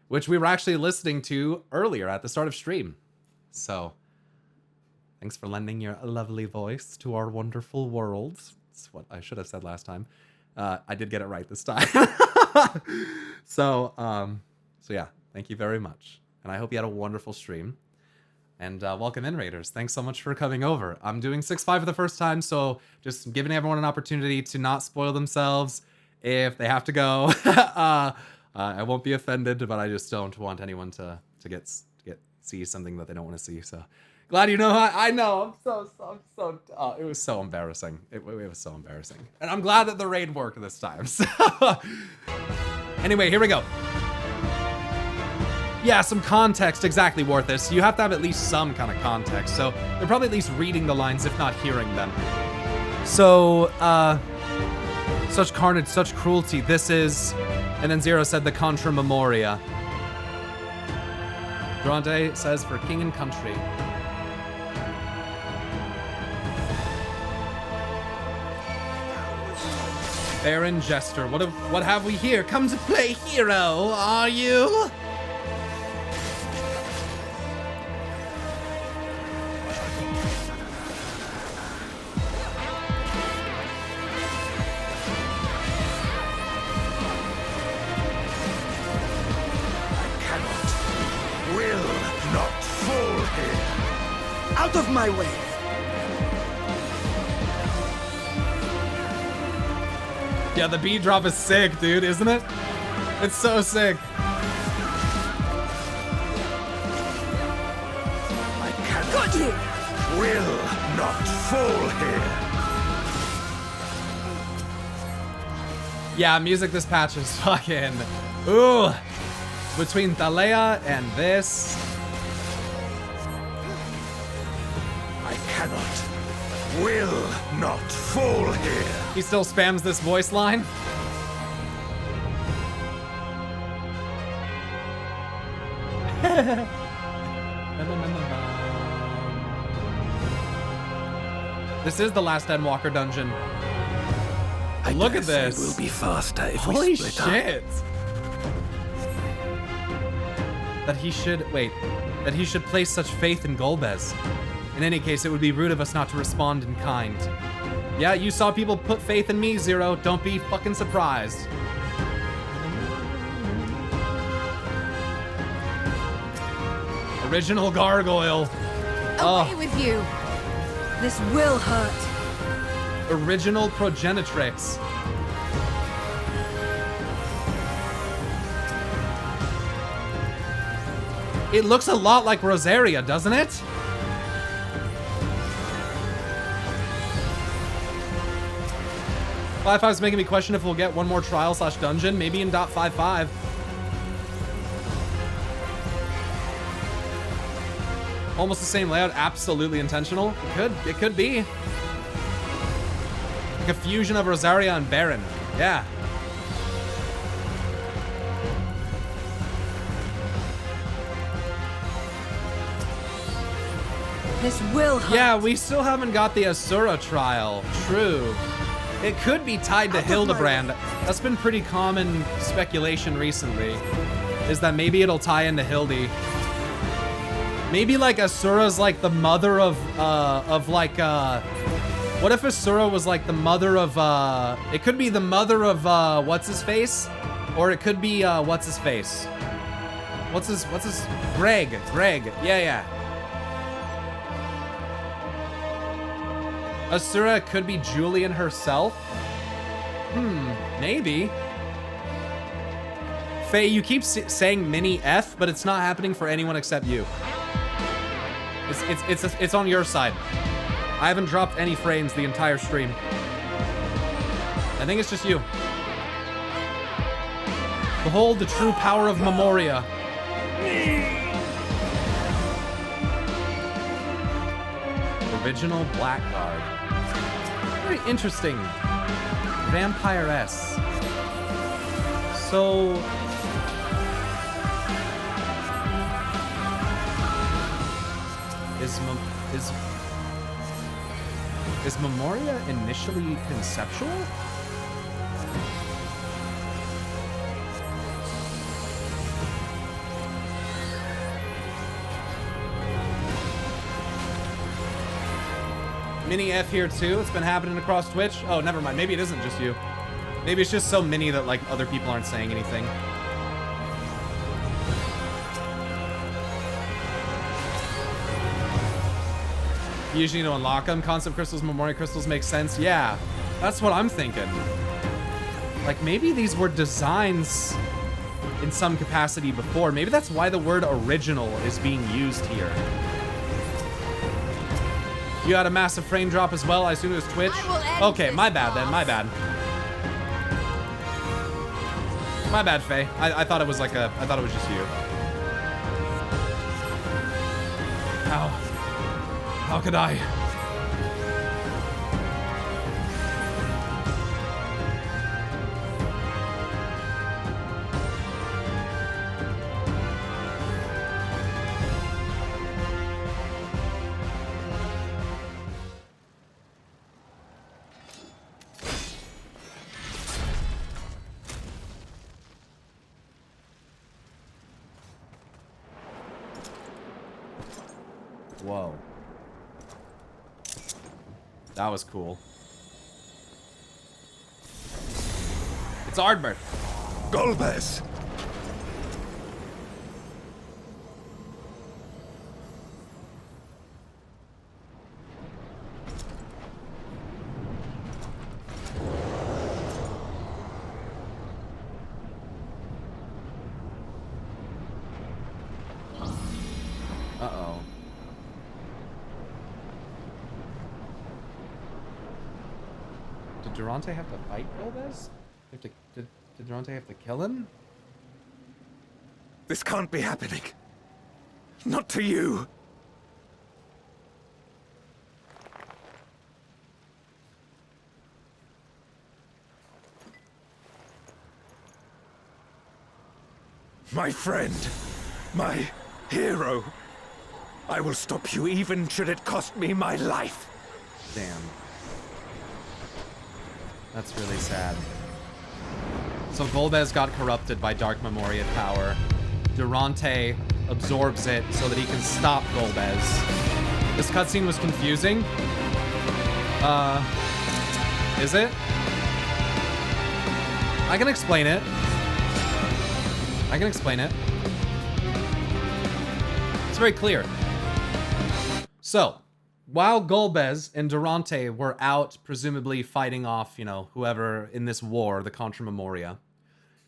Which we were actually listening to earlier at the start of stream. So, thanks for lending your lovely voice to our wonderful world. That's what I should have said last time. I did get it right this time. So yeah, thank you very much. And I hope you had a wonderful stream. And welcome in, Raiders. Thanks so much for coming over. I'm doing 6-5 for the first time, so just giving everyone an opportunity to not spoil themselves if they have to go. I won't be offended, but I just don't want anyone to see something that they don't want to see. So glad you know. I know. I'm so. It was so embarrassing. It was so embarrassing. And I'm glad that the raid worked this time. So anyway, here we go. Yeah, some context, exactly, Worthus. You have to have at least some kind of context. So they're probably at least reading the lines, if not hearing them. So, such carnage, such cruelty. This is, and then Zero said the Contra Memoria. Grande says for king and country. Baron Jester, what have we here? Come to play hero, are you? Out of my way! Yeah, the B drop is sick, dude, isn't it? It's so sick. I cannot, will not fall here. Yeah, music this patch is fucking... Ooh! Between Thalea and this... Will not fall here. He still spams this voice line. This is the last Endwalker dungeon. Look at this. We'll be faster if Holy we split shit. That he should place such faith in Golbez. In any case, it would be rude of us not to respond in kind. Yeah, you saw people put faith in me, Zero. Don't be fucking surprised. Original gargoyle. Away with you. This will hurt. Original progenitrix. It looks a lot like Rosaria, doesn't it? .55's making me question if we'll get one more trial/dungeon, maybe in .55. Almost the same layout, absolutely intentional. It could be. Like a fusion of Rosaria and Baron. Yeah. This will hurt. Yeah, we still haven't got the Asura trial. True. It could be tied to Hildebrand. That's been pretty common speculation recently, is that maybe it'll tie into Hildy. Maybe like Asura's like the mother of what if Asura was like the mother of, it could be the mother of, what's-his-face? Or it could be, what's-his-face? Greg, yeah. Asura could be Julian herself? Maybe. Faye, you keep saying mini F, but it's not happening for anyone except you. It's on your side. I haven't dropped any frames the entire stream. I think it's just you. Behold the true power of Memoria. Original Blackguard. Very interesting. Vampiress. So... Is Memoria initially conceptual? Mini F here too. It's been happening across Twitch. Oh, never mind. Maybe it isn't just you. Maybe it's just so many that like other people aren't saying anything. You usually need to unlock them. Concept crystals, memory crystals make sense. Yeah, that's what I'm thinking. Like maybe these were designs in some capacity before. Maybe that's why the word original is being used here. You had a massive frame drop as well. I assume it was Twitch. Okay, my bad then. My bad. My bad, Faye. I thought it was like I thought it was just you. How could I? Whoa. That was cool. It's Ardbert. Golbez! Uh-oh. Did Durante have to fight Golbez? Did Durante have to kill him? This can't be happening. Not to you. My friend. My hero. I will stop you even should it cost me my life. Damn. That's really sad. So Golbez got corrupted by Dark Memoria power. Durante absorbs it so that he can stop Golbez. This cutscene was confusing. Is it? I can explain it. I can explain it. It's very clear. So, while Golbez and Durante were out, presumably fighting off, you know, whoever in this war, the Contra Memoria,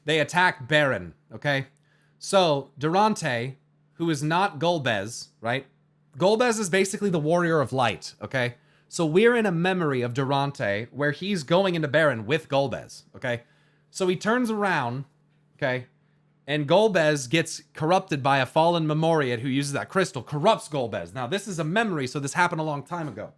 they attacked Baron, okay? So, Durante, who is not Golbez, right? Golbez is basically the warrior of light, okay? So we're in a memory of Durante where he's going into Baron with Golbez, okay? So he turns around, okay? And Golbez gets corrupted by a fallen Memoriat who uses that crystal, corrupts Golbez. Now, this is a memory, so this happened a long time ago.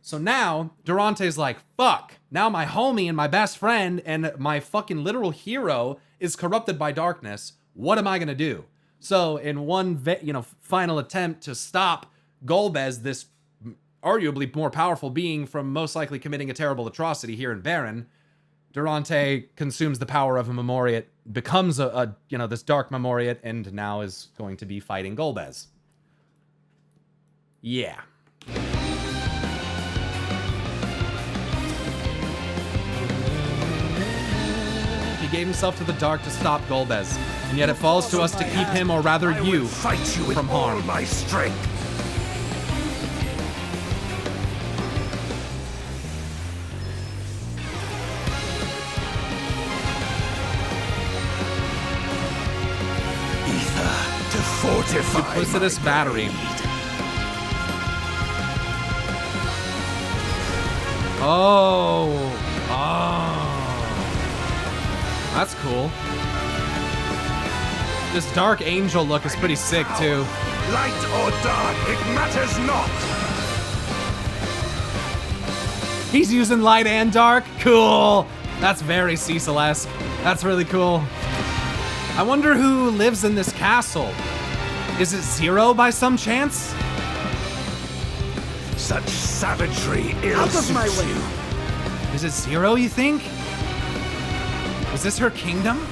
So now, Durante's like, fuck, now my homie and my best friend and my fucking literal hero is corrupted by darkness. What am I gonna do? So, in one, final attempt to stop Golbez, this arguably more powerful being from most likely committing a terrible atrocity here in Baron, Durante consumes the power of a Memoriat, becomes this dark Memoriat, and now is going to be fighting Golbez. Yeah. He gave himself to the dark to stop Golbez, and yet it falls to us to keep him, or rather you, from harm. My strength. Duplicitous battery. Oh. That's cool. This Dark Angel look is pretty sick, too. Light or dark, it matters not. He's using light and dark. Cool. That's very Cecil-esque. That's really cool. I wonder who lives in this castle. Is it Zero by some chance? Such savagery Out of my ill-suits way. you. Is it Zero, you think? Is this her kingdom?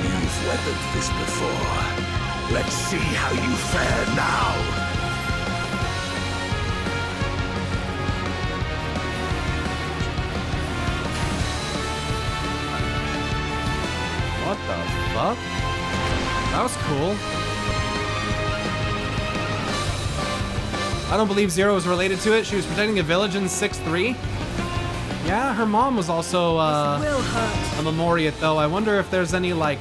You've weathered this before. Let's see how you fare now. What the fuck? That was cool. I don't believe Zero was related to it. She was protecting a village in 6-3. Yeah, her mom was also a Memoriate, though. I wonder if there's any, like,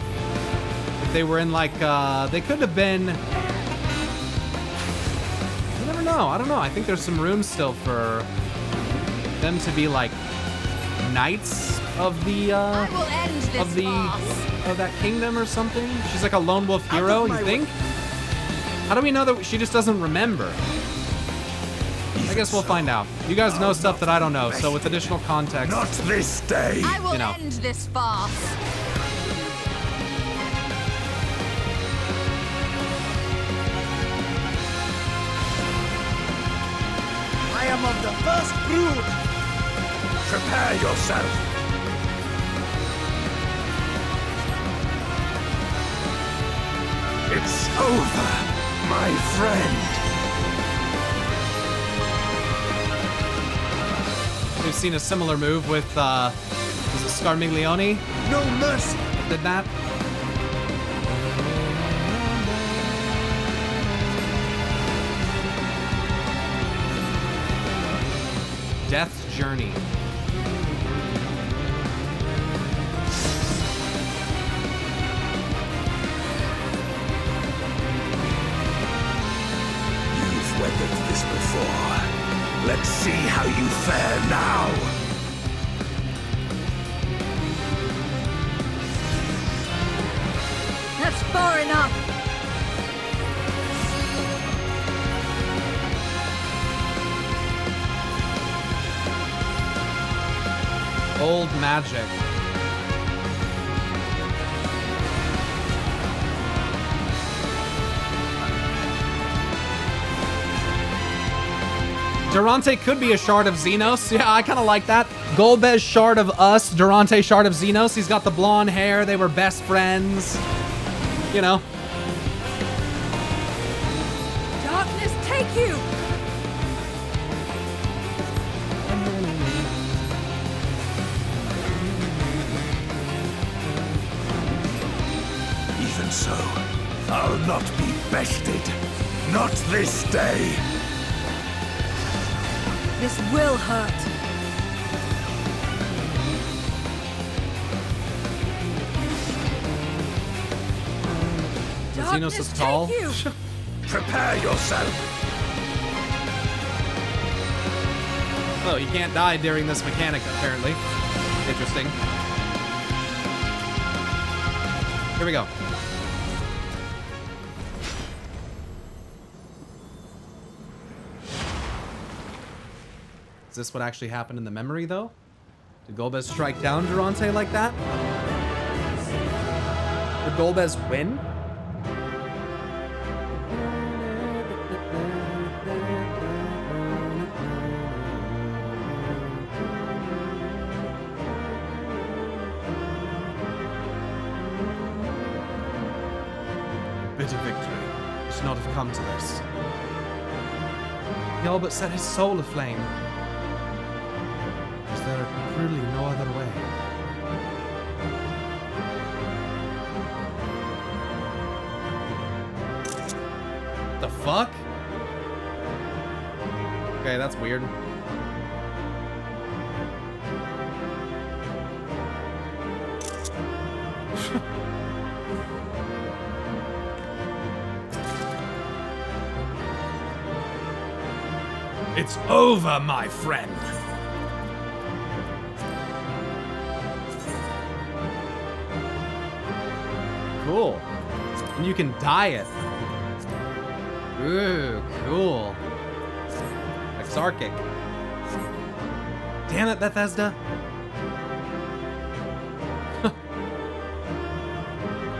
if they were in, like, they could have been. You never know. I don't know. I think there's some runes still for them to be, like, knights of the, I will end this of the, farce. of that kingdom or something. She's like a lone wolf hero, you think? How do we know that she just doesn't remember? I guess we'll find out. You guys know stuff that I don't know, so with additional context. Not this day. I will You know. end this farce. I am of the first brood. Prepare yourself. It's over, my friend. We've seen a similar move with, was it Scarmiglione? No mercy. Did that? Death's Journey. You've weathered this before. Let's see how you fare now. That's far enough. Old magic. Durante could be a shard of Xenos. Yeah, I kind of like that. Golbez shard of us. Durante shard of Xenos. He's got the blonde hair. They were best friends. You know. Darkness take you. Even so, I'll not be bested. Not this day. This will hurt. Xenos is tall. Prepare yourself. Oh, he can't die during this mechanic, apparently. Interesting. Here we go. Is this what actually happened in the memory, though? Did Golbez strike down Durante like that? Did Golbez win? Bitter victory. It should not have come to this. He all but set his soul aflame. Is there truly no other way? The fuck? Okay, that's weird. It's over, my friend. Cool. And you can dye it. Ooh, cool. Exarchic. Damn it, Bethesda.